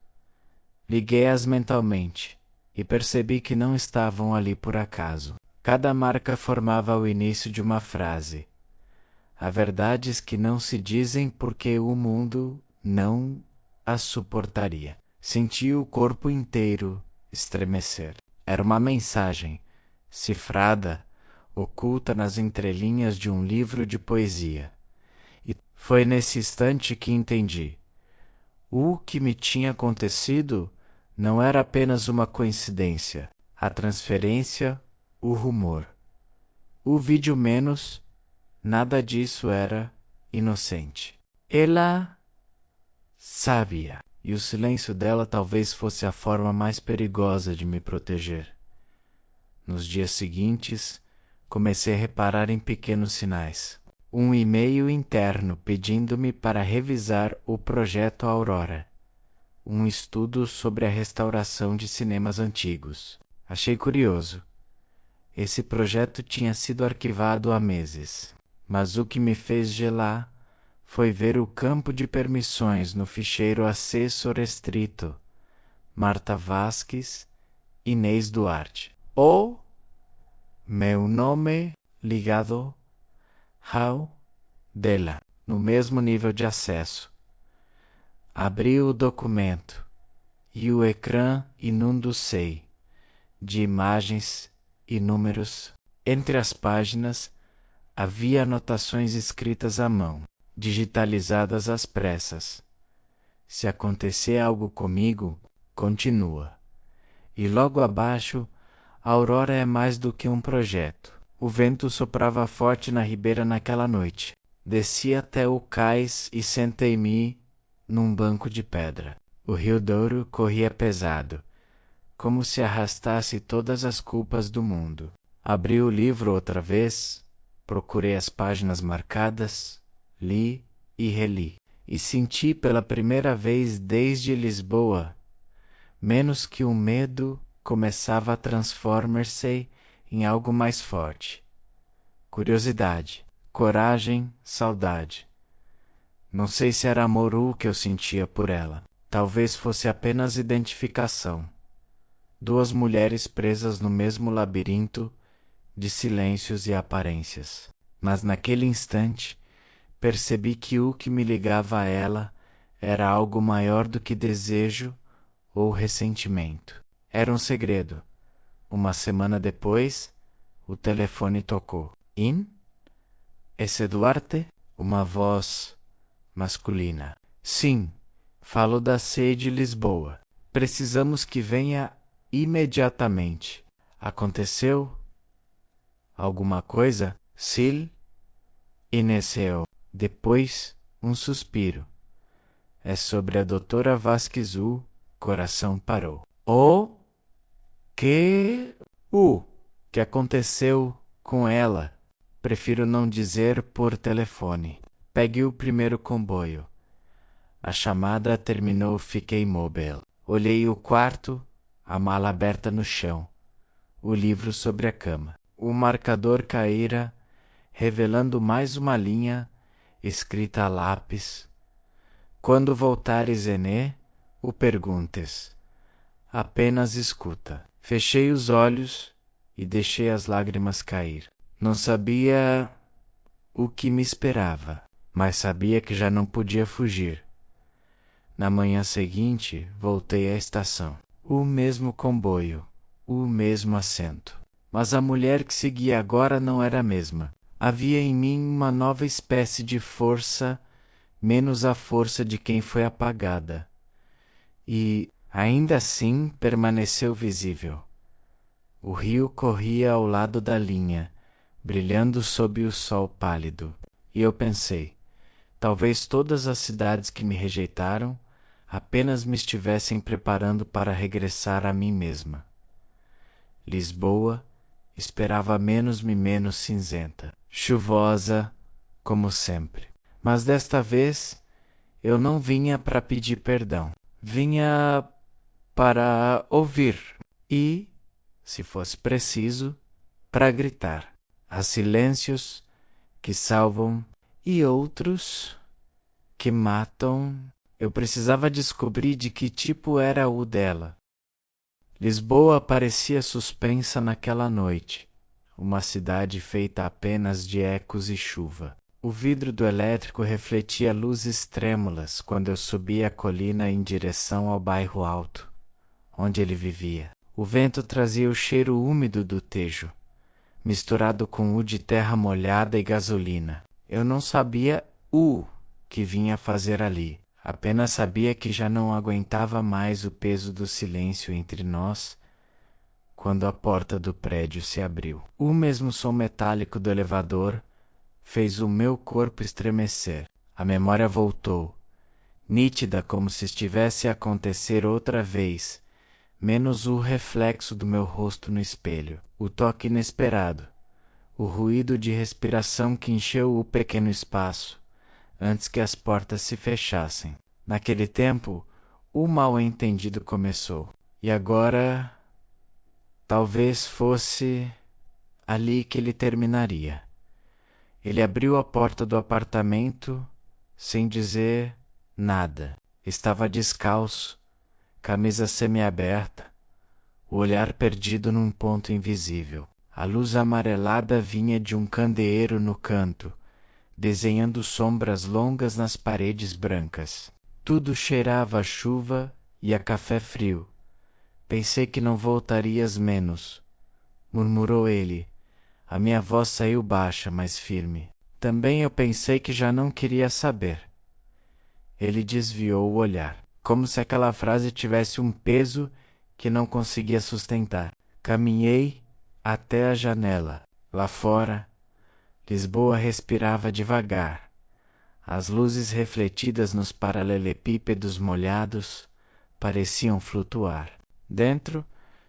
Liguei-as mentalmente e percebi que não estavam ali por acaso. Cada marca formava o início de uma frase. Há verdades que não se dizem porque o mundo não as suportaria. Senti o corpo inteiro estremecer. Era uma mensagem, cifrada, oculta nas entrelinhas de um livro de poesia. E foi nesse instante que entendi. O que me tinha acontecido não era apenas uma coincidência. A transferência, o rumor. O vídeo menos, nada disso era inocente. Ela sabia, e o silêncio dela talvez fosse a forma mais perigosa de me proteger. Nos dias seguintes, comecei a reparar em pequenos sinais. Um e-mail interno pedindo-me para revisar o projeto Aurora, um estudo sobre a restauração de cinemas antigos. Achei curioso. Esse projeto tinha sido arquivado há meses, mas o que me fez gelar foi ver o campo de permissões no ficheiro acesso restrito. Marta Vasques, Inês Duarte. Ou meu nome ligado ao dela, no mesmo nível de acesso. Abri o documento e o ecrã inundou-se de imagens e números. Entre as páginas havia anotações escritas à mão, digitalizadas às pressas. Se acontecer algo comigo, continua. E logo abaixo, a Aurora é mais do que um projeto. O vento soprava forte na ribeira naquela noite. Desci até o cais e sentei-me num banco de pedra. O rio Douro corria pesado, como se arrastasse todas as culpas do mundo. Abri o livro outra vez, procurei as páginas marcadas, li e reli, e senti pela primeira vez desde Lisboa, menos que um medo começava a transformar-se em algo mais forte. Curiosidade, coragem, saudade. Não sei se era amor o que eu sentia por ela. Talvez fosse apenas identificação. Duas mulheres presas no mesmo labirinto de silêncios e aparências. Mas naquele instante, percebi que o que me ligava a ela era algo maior do que desejo ou ressentimento. Era um segredo. Uma semana depois, o telefone tocou. Esse Duarte? Uma voz masculina. Sim, falo da sede Lisboa. Precisamos que venha imediatamente. Aconteceu alguma coisa? Sil iniciou. Depois, um suspiro. É sobre a doutora Vasques. O coração parou. O que? O que aconteceu com ela? Prefiro não dizer por telefone. Pegue o primeiro comboio. A chamada terminou, fiquei imóvel. Olhei o quarto, a mala aberta no chão, o livro sobre a cama. O marcador caíra, revelando mais uma linha, escrita a lápis. Quando voltares, Enê, o perguntes. Apenas escuta. Fechei os olhos e deixei as lágrimas cair. Não sabia o que me esperava, mas sabia que já não podia fugir. Na manhã seguinte, voltei à estação. O mesmo comboio, o mesmo assento. Mas a mulher que seguia agora não era a mesma. Havia em mim uma nova espécie de força, menos a força de quem foi apagada. E, ainda assim, permaneceu visível. O rio corria ao lado da linha, brilhando sob o sol pálido. E eu pensei, talvez todas as cidades que me rejeitaram apenas me estivessem preparando para regressar a mim mesma. Lisboa esperava menos cinzenta, chuvosa, como sempre. Mas desta vez eu não vinha para pedir perdão. Vinha para ouvir e, se fosse preciso, para gritar. Há silêncios que salvam e outros que matam. Eu precisava descobrir de que tipo era o dela. Lisboa parecia suspensa naquela noite, uma cidade feita apenas de ecos e chuva. O vidro do elétrico refletia luzes trêmulas quando eu subia a colina em direção ao bairro alto, onde ele vivia. O vento trazia o cheiro úmido do Tejo, misturado com o de terra molhada e gasolina. Eu não sabia o que vinha fazer ali. Apenas sabia que já não aguentava mais o peso do silêncio entre nós quando a porta do prédio se abriu. O mesmo som metálico do elevador fez o meu corpo estremecer. A memória voltou, nítida como se estivesse a acontecer outra vez, menos o reflexo do meu rosto no espelho, o toque inesperado, o ruído de respiração que encheu o pequeno espaço, antes que as portas se fechassem. Naquele tempo, o mal-entendido começou. E agora, talvez fosse ali que ele terminaria. Ele abriu a porta do apartamento sem dizer nada. Estava descalço, camisa semiaberta, o olhar perdido num ponto invisível. A luz amarelada vinha de um candeeiro no canto, desenhando sombras longas nas paredes brancas. Tudo cheirava a chuva e a café frio. Pensei que não voltarias menos, murmurou ele. A minha voz saiu baixa, mas firme. Também eu pensei que já não queria saber. Ele desviou o olhar, como se aquela frase tivesse um peso que não conseguia sustentar. Caminhei até a janela. Lá fora, Lisboa respirava devagar. As luzes refletidas nos paralelepípedos molhados pareciam flutuar. Dentro,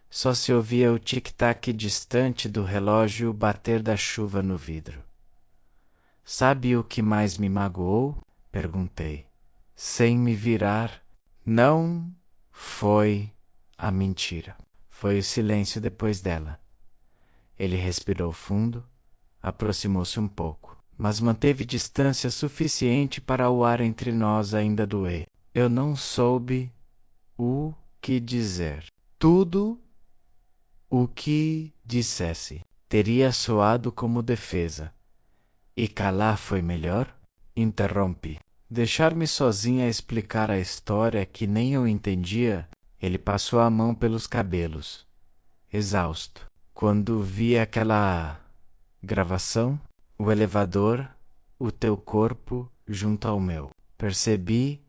só se ouvia o tic-tac distante do relógio e o bater da chuva no vidro. Sabe o que mais me magoou? Perguntei, sem me virar. Não foi a mentira. Foi o silêncio depois dela. Ele respirou fundo, aproximou-se um pouco, mas manteve distância suficiente para o ar entre nós ainda doer. Eu não soube o que dizer. Tudo o que dissesse teria soado como defesa. E calar foi melhor? Interrompi. Deixar-me sozinha a explicar a história que nem eu entendia. Ele passou a mão pelos cabelos, exausto. Quando vi aquela gravação, o elevador, o teu corpo junto ao meu, percebi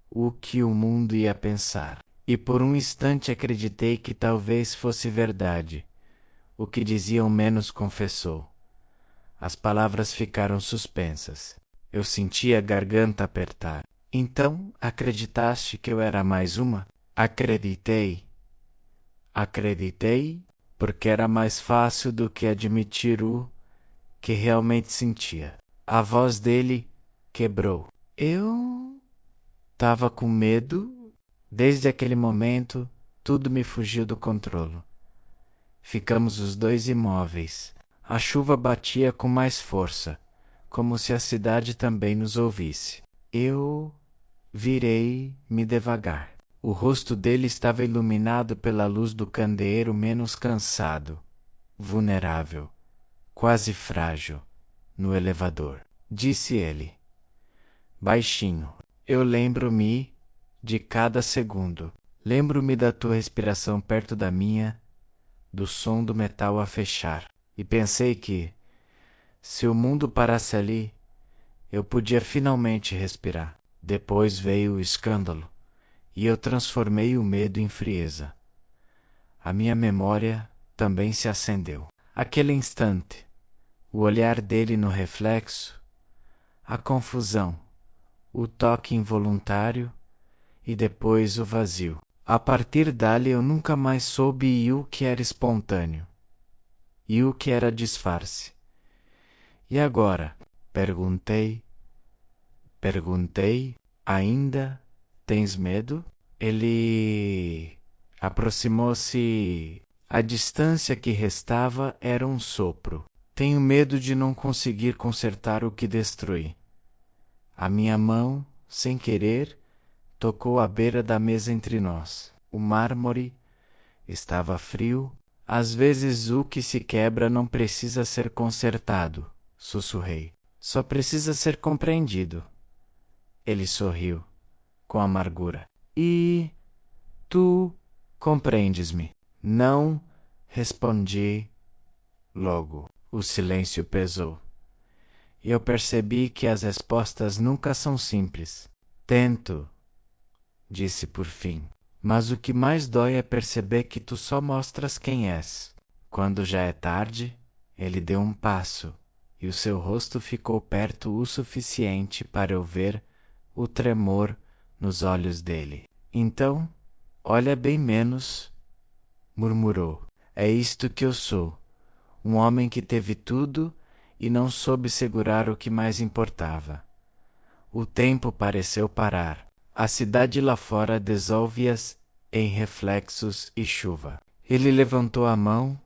o que o mundo ia pensar. E por um instante acreditei que talvez fosse verdade. O que diziam menos confessou. As palavras ficaram suspensas. Eu senti a garganta apertar. Então, acreditaste que eu era mais uma? Acreditei. Acreditei porque era mais fácil do que admitir o que realmente sentia. A voz dele quebrou. Eu tava com medo. Desde aquele momento, tudo me fugiu do controle. Ficamos os dois imóveis. A chuva batia com mais força, como se a cidade também nos ouvisse. Eu virei-me devagar. O rosto dele estava iluminado pela luz do candeeiro, menos cansado, vulnerável, quase frágil, no elevador. Disse ele, baixinho. Eu lembro-me de cada segundo. Lembro-me da tua respiração perto da minha, do som do metal a fechar. E pensei que, se o mundo parasse ali, eu podia finalmente respirar. Depois veio o escândalo, e eu transformei o medo em frieza. A minha memória também se acendeu. Aquele instante, o olhar dele no reflexo, a confusão, o toque involuntário e depois o vazio. A partir dali eu nunca mais soube o que era espontâneo e o que era disfarce. E agora? Perguntei, ainda tens medo? Ele aproximou-se. A distância que restava era um sopro. Tenho medo de não conseguir consertar o que destruí. A minha mão, sem querer, tocou à beira da mesa entre nós. O mármore estava frio. Às vezes o que se quebra não precisa ser consertado, sussurrei. Só precisa ser compreendido. Ele sorriu, com amargura. E tu compreendes-me? Não, respondi logo. O silêncio pesou. E eu percebi que as respostas nunca são simples. Tento, disse por fim. Mas o que mais dói é perceber que tu só mostras quem és. Quando já é tarde, ele deu um passo, e o seu rosto ficou perto o suficiente para eu ver o tremor nos olhos dele. Então, olha bem menos, murmurou. É isto que eu sou, um homem que teve tudo e não soube segurar o que mais importava. O tempo pareceu parar. A cidade lá fora dissolve-as em reflexos e chuva. Ele levantou a mão,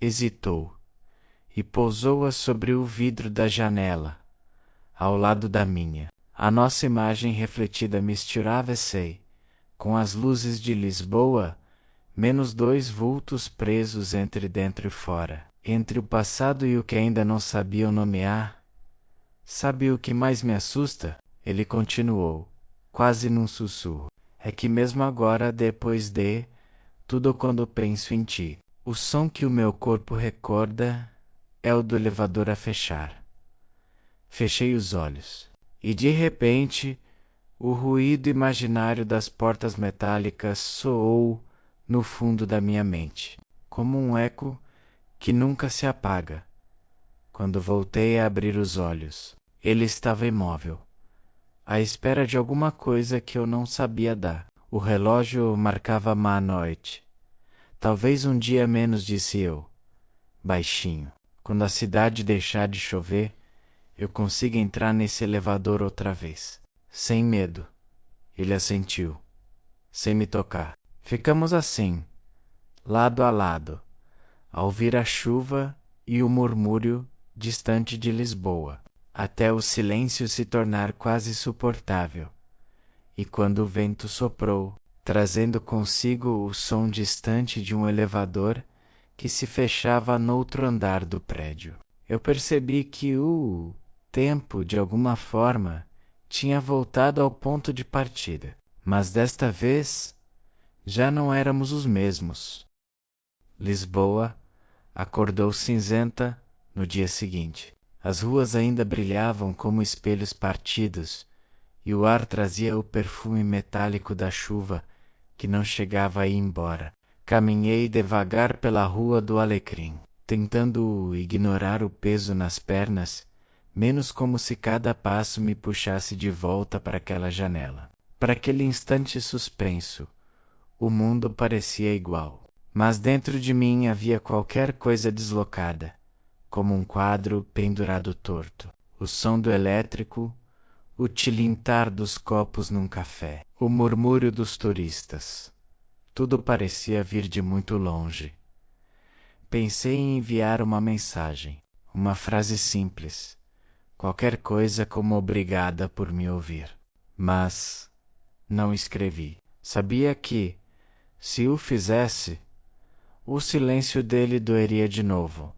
hesitou, e pousou-a sobre o vidro da janela, ao lado da minha. A nossa imagem refletida misturava-se com as luzes de Lisboa, menos dois vultos presos entre dentro e fora, entre o passado e o que ainda não sabiam nomear. Sabe o que mais me assusta? Ele continuou, quase num sussurro. É que mesmo agora, depois de tudo, quando penso em ti, o som que o meu corpo recorda é o do elevador a fechar. Fechei os olhos, e de repente, o ruído imaginário das portas metálicas soou no fundo da minha mente, como um eco que nunca se apaga. Quando voltei a abrir os olhos, ele estava imóvel, à espera de alguma coisa que eu não sabia dar. O relógio marcava má noite. Talvez um dia menos, disse eu, baixinho. Quando a cidade deixar de chover, eu consiga entrar nesse elevador outra vez. Sem medo. Ele assentiu, sem me tocar. Ficamos assim, lado a lado, a ouvir a chuva e o murmúrio distante de Lisboa, até o silêncio se tornar quase suportável. E quando o vento soprou, trazendo consigo o som distante de um elevador que se fechava noutro andar do prédio, eu percebi que o tempo, de alguma forma, tinha voltado ao ponto de partida. Mas desta vez, já não éramos os mesmos. Lisboa acordou cinzenta no dia seguinte. As ruas ainda brilhavam como espelhos partidos, e o ar trazia o perfume metálico da chuva que não chegava a ir embora. Caminhei devagar pela Rua do Alecrim, tentando ignorar o peso nas pernas, menos como se cada passo me puxasse de volta para aquela janela. Para aquele instante suspenso, o mundo parecia igual, mas dentro de mim havia qualquer coisa deslocada, como um quadro pendurado torto. O som do elétrico, o tilintar dos copos num café, o murmúrio dos turistas. Tudo parecia vir de muito longe. Pensei em enviar uma mensagem, uma frase simples, qualquer coisa como obrigada por me ouvir. Mas não escrevi. Sabia que, se o fizesse, o silêncio dele doeria de novo.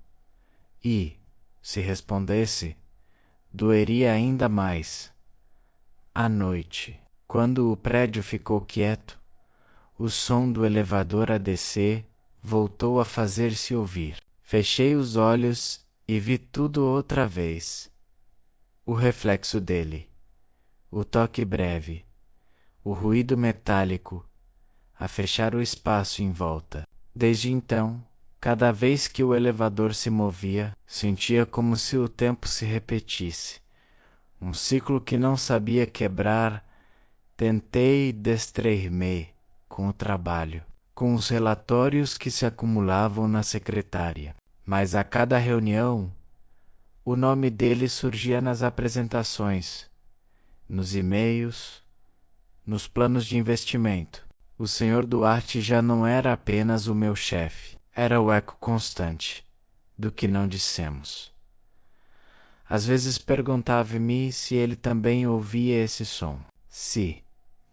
E, se respondesse, doeria ainda mais. À noite, quando o prédio ficou quieto, o som do elevador a descer voltou a fazer-se ouvir. Fechei os olhos e vi tudo outra vez. O reflexo dele, o toque breve, o ruído metálico, a fechar o espaço em volta. Desde então, cada vez que o elevador se movia, sentia como se o tempo se repetisse. Um ciclo que não sabia quebrar. Tentei distrair-me com o trabalho, com os relatórios que se acumulavam na secretária. Mas a cada reunião, o nome dele surgia nas apresentações, nos e-mails, nos planos de investimento. O Sr. Duarte já não era apenas o meu chefe, era o eco constante do que não dissemos. Às vezes perguntava-me se ele também ouvia esse som. Se,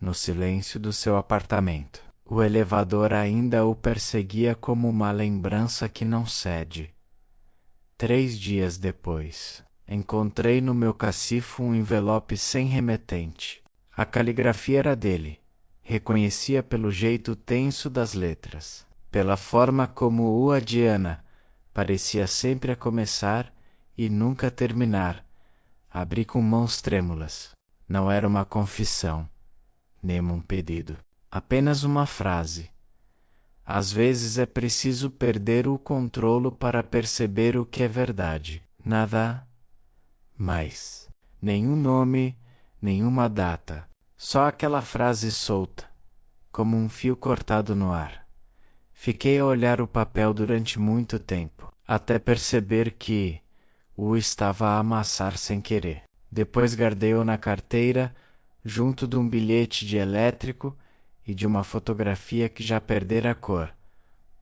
no silêncio do seu apartamento, o elevador ainda o perseguia como uma lembrança que não cede. 3 dias depois, encontrei no meu cacifo um envelope sem remetente. A caligrafia era dele. Reconhecia pelo jeito tenso das letras, pela forma como o Diana parecia sempre a começar e nunca terminar. Abri com mãos trêmulas. Não era uma confissão. nem um pedido. Apenas uma frase. Às vezes é preciso perder o controle para perceber o que é verdade. Nada mais. Nenhum nome, nenhuma data. Só aquela frase solta, como um fio cortado no ar. Fiquei a olhar o papel durante muito tempo, até perceber que o estava a amassar sem querer. Depois guardei-o na carteira, junto de um bilhete de elétrico e de uma fotografia que já perdera a cor.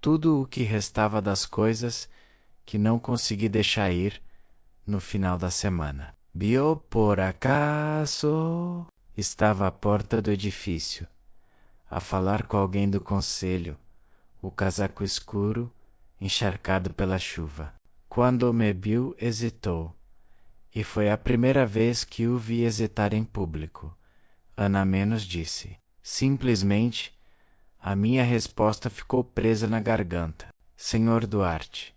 Tudo o que restava das coisas que não consegui deixar ir no final da semana. Bio, por acaso, estava à porta do edifício, a falar com alguém do conselho, o casaco escuro, encharcado pela chuva. Quando me viu, hesitou, e foi a primeira vez que o vi hesitar em público. Ana menos disse. Simplesmente, a minha resposta ficou presa na garganta. Senhor Duarte.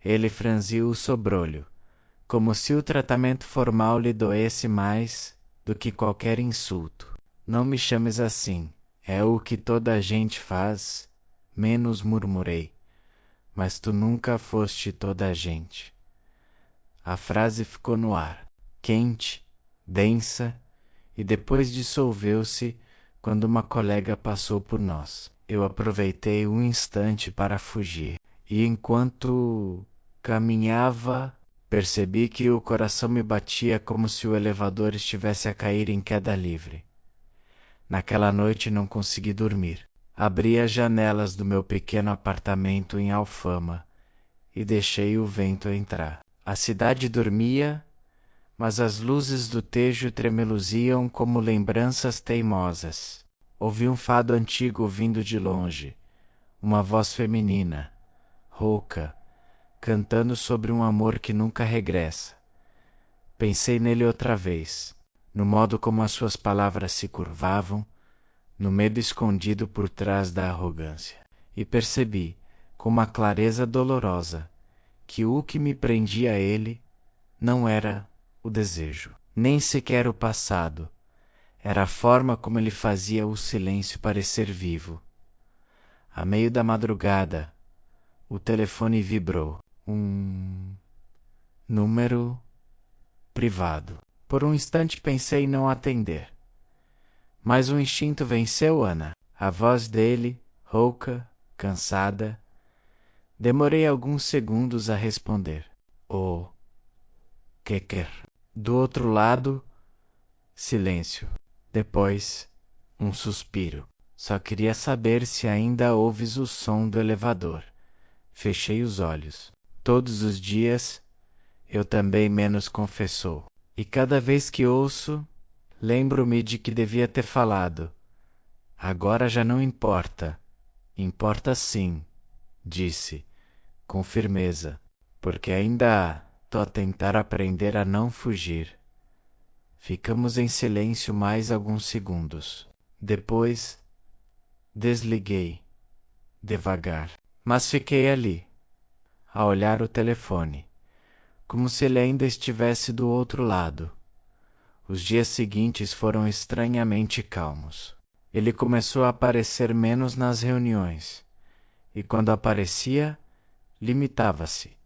Ele franziu o sobrolho, como se o tratamento formal lhe doesse mais do que qualquer insulto. Não me chames assim, é o que toda a gente faz, menos murmurei. Mas tu nunca foste toda a gente. A frase ficou no ar, quente, densa, e depois dissolveu-se quando uma colega passou por nós. Eu aproveitei um instante para fugir, e enquanto caminhava, percebi que o coração me batia como se o elevador estivesse a cair em queda livre. Naquela noite não consegui dormir. Abri as janelas do meu pequeno apartamento em Alfama e deixei o vento entrar. A cidade dormia, mas as luzes do Tejo tremeluziam como lembranças teimosas. Ouvi um fado antigo vindo de longe, uma voz feminina, rouca, cantando sobre um amor que nunca regressa. Pensei nele outra vez, no modo como as suas palavras se curvavam, no medo escondido por trás da arrogância. E percebi, com uma clareza dolorosa, que o que me prendia a ele não era o desejo, nem sequer o passado. Era a forma como ele fazia o silêncio parecer vivo. A meio da madrugada, o telefone vibrou. Um número privado. Por um instante pensei em não atender. Mas o instinto venceu, Ana. A voz dele, rouca, cansada. Demorei alguns segundos a responder. O que quer? Do outro lado, silêncio. Depois, um suspiro. Só queria saber se ainda ouves o som do elevador. Fechei os olhos. Todos os dias, eu também menos confessou. E cada vez que ouço, lembro-me de que devia ter falado. Agora já não importa. Importa sim, disse, com firmeza, porque ainda tô a tentar aprender a não fugir. Ficamos em silêncio mais alguns segundos. Depois, desliguei, devagar, mas fiquei ali, a olhar o telefone, como se ele ainda estivesse do outro lado. Os dias seguintes foram estranhamente calmos. Ele começou a aparecer menos nas reuniões, e quando aparecia, limitava-se.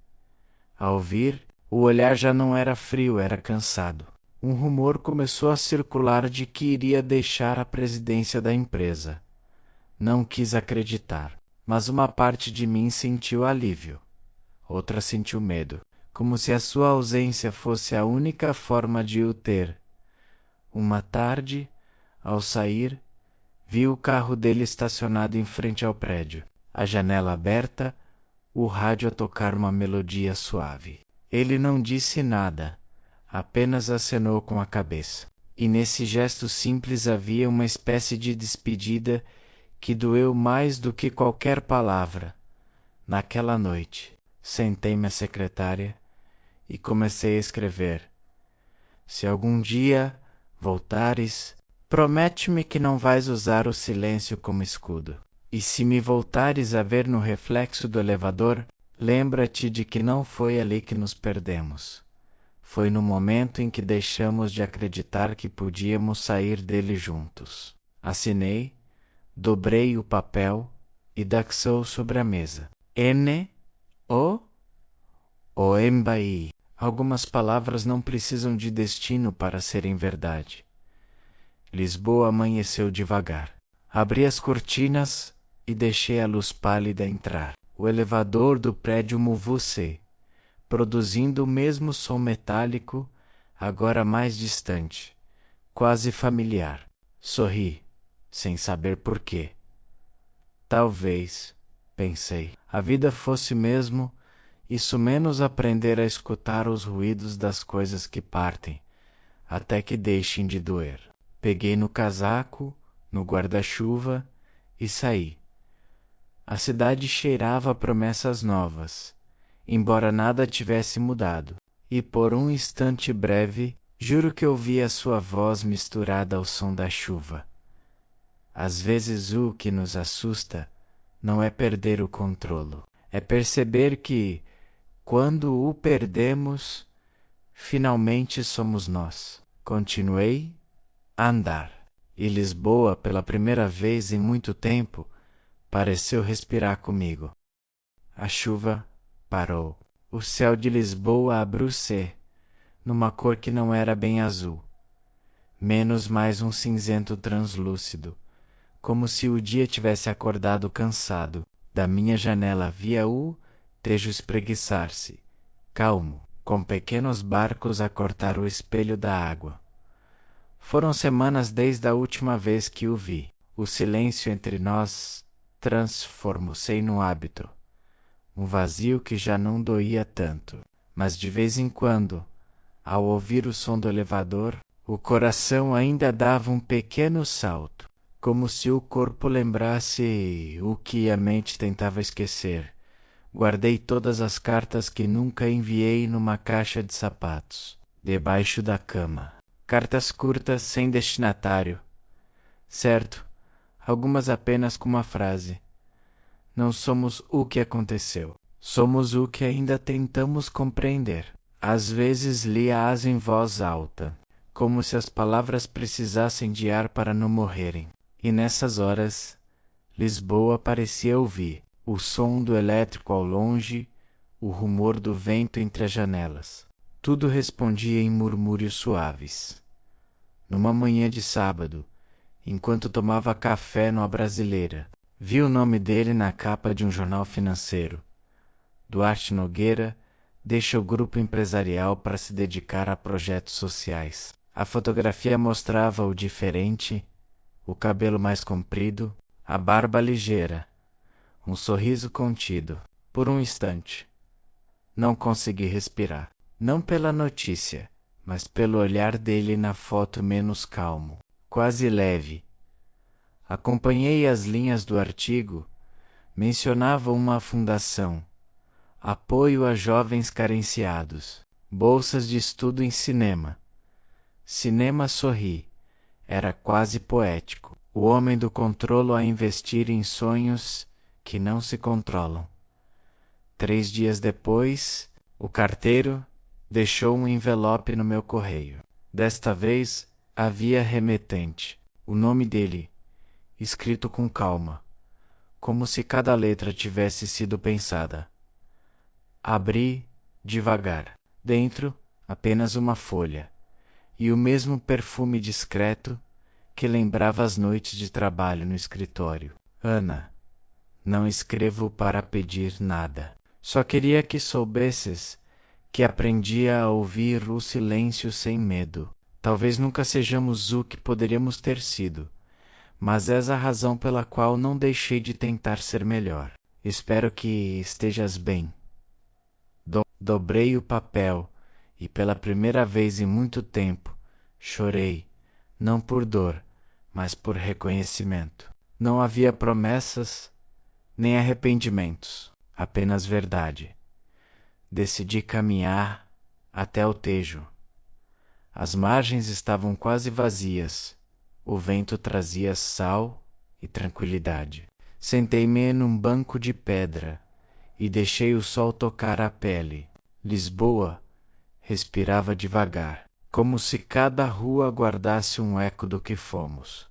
Ao ouvir, o olhar já não era frio, era cansado. Um rumor começou a circular de que iria deixar a presidência da empresa. Não quis acreditar, mas uma parte de mim sentiu alívio. Outra sentiu medo, como se a sua ausência fosse a única forma de o ter. Uma tarde, ao sair, vi o carro dele estacionado em frente ao prédio, a janela aberta, o rádio a tocar uma melodia suave. Ele não disse nada, apenas acenou com a cabeça. E nesse gesto simples havia uma espécie de despedida que doeu mais do que qualquer palavra. Naquela noite, sentei-me à secretária e comecei a escrever. Se algum dia voltares, promete-me que não vais usar o silêncio como escudo. E se me voltares a ver no reflexo do elevador, lembra-te de que não foi ali que nos perdemos. Foi no momento em que deixamos de acreditar que podíamos sair dele juntos. Assinei, dobrei o papel e daxou sobre a mesa. Embai. Algumas palavras não precisam de destino para serem verdade. Lisboa amanheceu devagar. Abri as cortinas e deixei a luz pálida entrar. O elevador do prédio moveu-se, produzindo o mesmo som metálico, agora mais distante, quase familiar. Sorri, sem saber por quê. Talvez, pensei, a vida fosse mesmo isso, menos aprender a escutar os ruídos das coisas que partem, até que deixem de doer. Peguei no casaco, no guarda-chuva e saí. A cidade cheirava a promessas novas, embora nada tivesse mudado, e por um instante breve, juro que ouvi a sua voz misturada ao som da chuva. Às vezes o que nos assusta não é perder o controle, é perceber que, quando o perdemos, finalmente somos nós. Continuei a andar, e Lisboa, pela primeira vez em muito tempo, pareceu respirar comigo. A chuva parou. O céu de Lisboa abriu-se, numa cor que não era bem azul, menos mais um cinzento translúcido, como se o dia tivesse acordado cansado. Da minha janela via o Tejo espreguiçar-se, calmo, com pequenos barcos a cortar o espelho da água. Foram semanas desde a última vez que o vi. O silêncio entre nós transformou-se num hábito, um vazio que já não doía tanto. Mas de vez em quando, ao ouvir o som do elevador, o coração ainda dava um pequeno salto, como se o corpo lembrasse o que a mente tentava esquecer. Guardei todas as cartas que nunca enviei numa caixa de sapatos, debaixo da cama. Cartas curtas sem destinatário. Certo, algumas apenas com uma frase. Não somos o que aconteceu. Somos o que ainda tentamos compreender. Às vezes lia-as em voz alta, como se as palavras precisassem de ar para não morrerem. E nessas horas, Lisboa parecia ouvir o som do elétrico ao longe, o rumor do vento entre as janelas. Tudo respondia em murmúrios suaves. Numa manhã de sábado, enquanto tomava café numa brasileira, vi o nome dele na capa de um jornal financeiro. Duarte Nogueira deixa o grupo empresarial para se dedicar a projetos sociais. A fotografia mostrava o diferente, o cabelo mais comprido, a barba ligeira, um sorriso contido. Por um instante, não consegui respirar. Não pela notícia, mas pelo olhar dele na foto menos calmo, quase leve. Acompanhei as linhas do artigo. Mencionava uma fundação, apoio a jovens carenciados, bolsas de estudo em cinema. Cinema sorri. Era quase poético. O homem do controlo a investir em sonhos que não se controlam. 3 dias depois, o carteiro deixou um envelope no meu correio. Desta vez, havia remetente. O nome dele, escrito com calma, como se cada letra tivesse sido pensada. Abri devagar. Dentro, apenas uma folha, e o mesmo perfume discreto que lembrava as noites de trabalho no escritório. Ana, não escrevo para pedir nada. Só queria que soubesses que aprendia a ouvir o silêncio sem medo. Talvez nunca sejamos o que poderíamos ter sido, mas és a razão pela qual não deixei de tentar ser melhor. Espero que estejas bem. Dobrei o papel e pela primeira vez em muito tempo chorei, não por dor, mas por reconhecimento. Não havia promessas nem arrependimentos, apenas verdade. Decidi caminhar até o Tejo. As margens estavam quase vazias. O vento trazia sal e tranquilidade. Sentei-me num banco de pedra e deixei o sol tocar a pele. Lisboa respirava devagar, como se cada rua guardasse um eco do que fomos.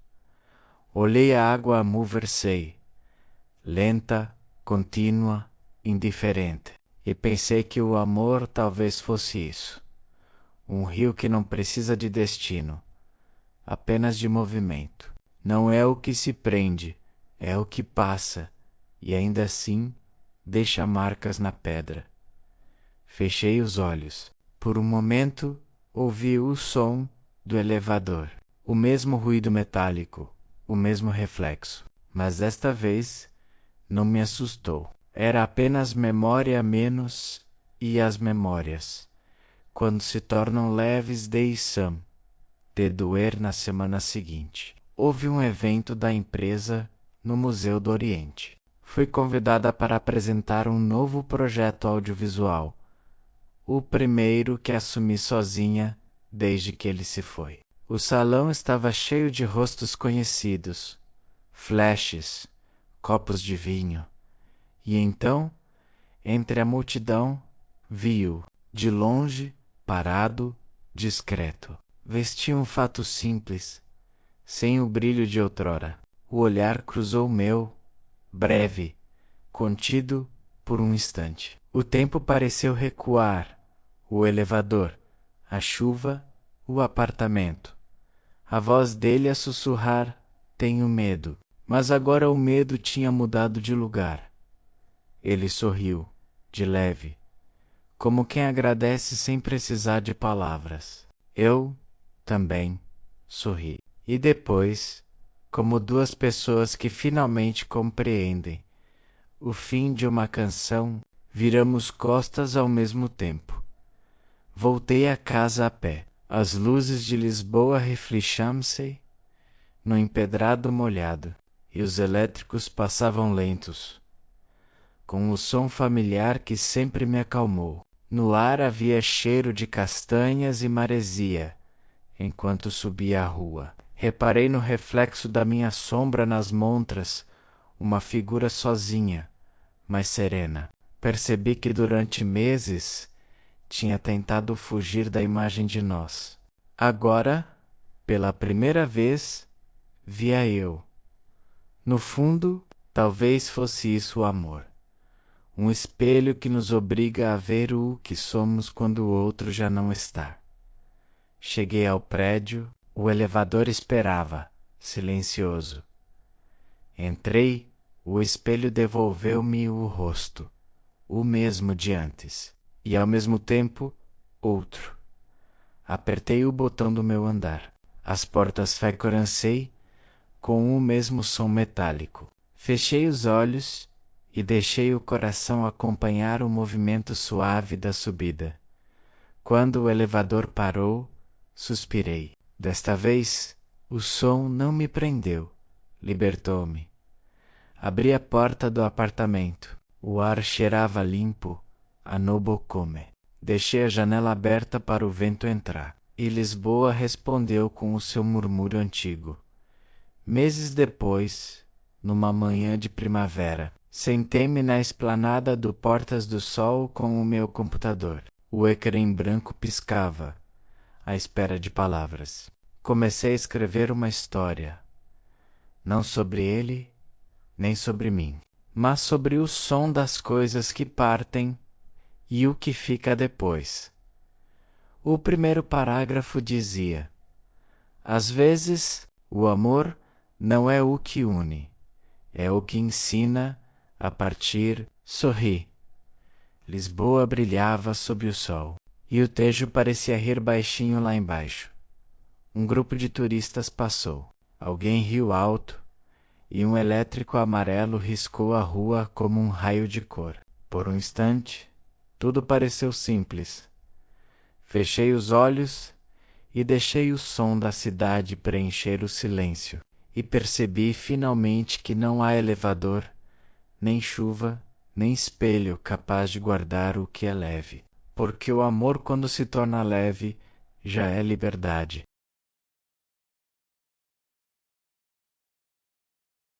Olhei a água mover-se, lenta, contínua, indiferente, e pensei que o amor talvez fosse isso. Um rio que não precisa de destino, apenas de movimento. Não é o que se prende, é o que passa, e ainda assim deixa marcas na pedra. Fechei os olhos. Por um momento, ouvi o som do elevador. O mesmo ruído metálico, o mesmo reflexo. Mas desta vez, não me assustou. Era apenas memória a menos, e as memórias, quando se tornam leves, deixam de doer na semana seguinte. Houve um evento da empresa no Museu do Oriente. Fui convidada para apresentar um novo projeto audiovisual, o primeiro que assumi sozinha desde que ele se foi. O salão estava cheio de rostos conhecidos, flashes, copos de vinho. E então, entre a multidão, vi-o, de longe, parado, discreto. Vestia um fato simples, sem o brilho de outrora. O olhar cruzou o meu, breve, contido por um instante. O tempo pareceu recuar, o elevador, a chuva, o apartamento. A voz dele a sussurrar: tenho medo. Mas agora o medo tinha mudado de lugar. Ele sorriu, de leve, como quem agradece sem precisar de palavras. Eu, também, sorri. E depois, como duas pessoas que finalmente compreendem o fim de uma canção, viramos costas ao mesmo tempo. Voltei a casa a pé. As luzes de Lisboa refletiam-se no empedrado molhado, e os elétricos passavam lentos, com o som familiar que sempre me acalmou. No ar havia cheiro de castanhas e maresia, enquanto subia a rua. Reparei no reflexo da minha sombra nas montras, uma figura sozinha, mas serena. Percebi que durante meses tinha tentado fugir da imagem de nós. Agora, pela primeira vez, via eu. No fundo, talvez fosse isso o amor. Um espelho que nos obriga a ver o que somos quando o outro já não está. Cheguei ao prédio, o elevador esperava, silencioso. Entrei, o espelho devolveu-me o rosto, o mesmo de antes, e ao mesmo tempo, outro. Apertei o botão do meu andar. As portas fecorancei com o mesmo som metálico. Fechei os olhos e deixei o coração acompanhar o movimento suave da subida. Quando o elevador parou, suspirei. Desta vez, o som não me prendeu, libertou-me. Abri a porta do apartamento. O ar cheirava limpo, a nobocome. Deixei a janela aberta para o vento entrar, e Lisboa respondeu com o seu murmúrio antigo. Meses depois, numa manhã de primavera, sentei-me na esplanada do Portas do Sol com o meu computador. O ecrã branco piscava, à espera de palavras. Comecei a escrever uma história, não sobre ele, nem sobre mim, mas sobre o som das coisas que partem e o que fica depois. O primeiro parágrafo dizia: às vezes, o amor não é o que une, é o que ensina a partir. Sorri. Lisboa brilhava sob o sol, e o Tejo parecia rir baixinho lá embaixo. Um grupo de turistas passou. Alguém riu alto, e um elétrico amarelo riscou a rua como um raio de cor. Por um instante, tudo pareceu simples. Fechei os olhos e deixei o som da cidade preencher o silêncio. E percebi finalmente que não há elevador, nem chuva, nem espelho capaz de guardar o que é leve. Porque o amor, quando se torna leve, já é liberdade.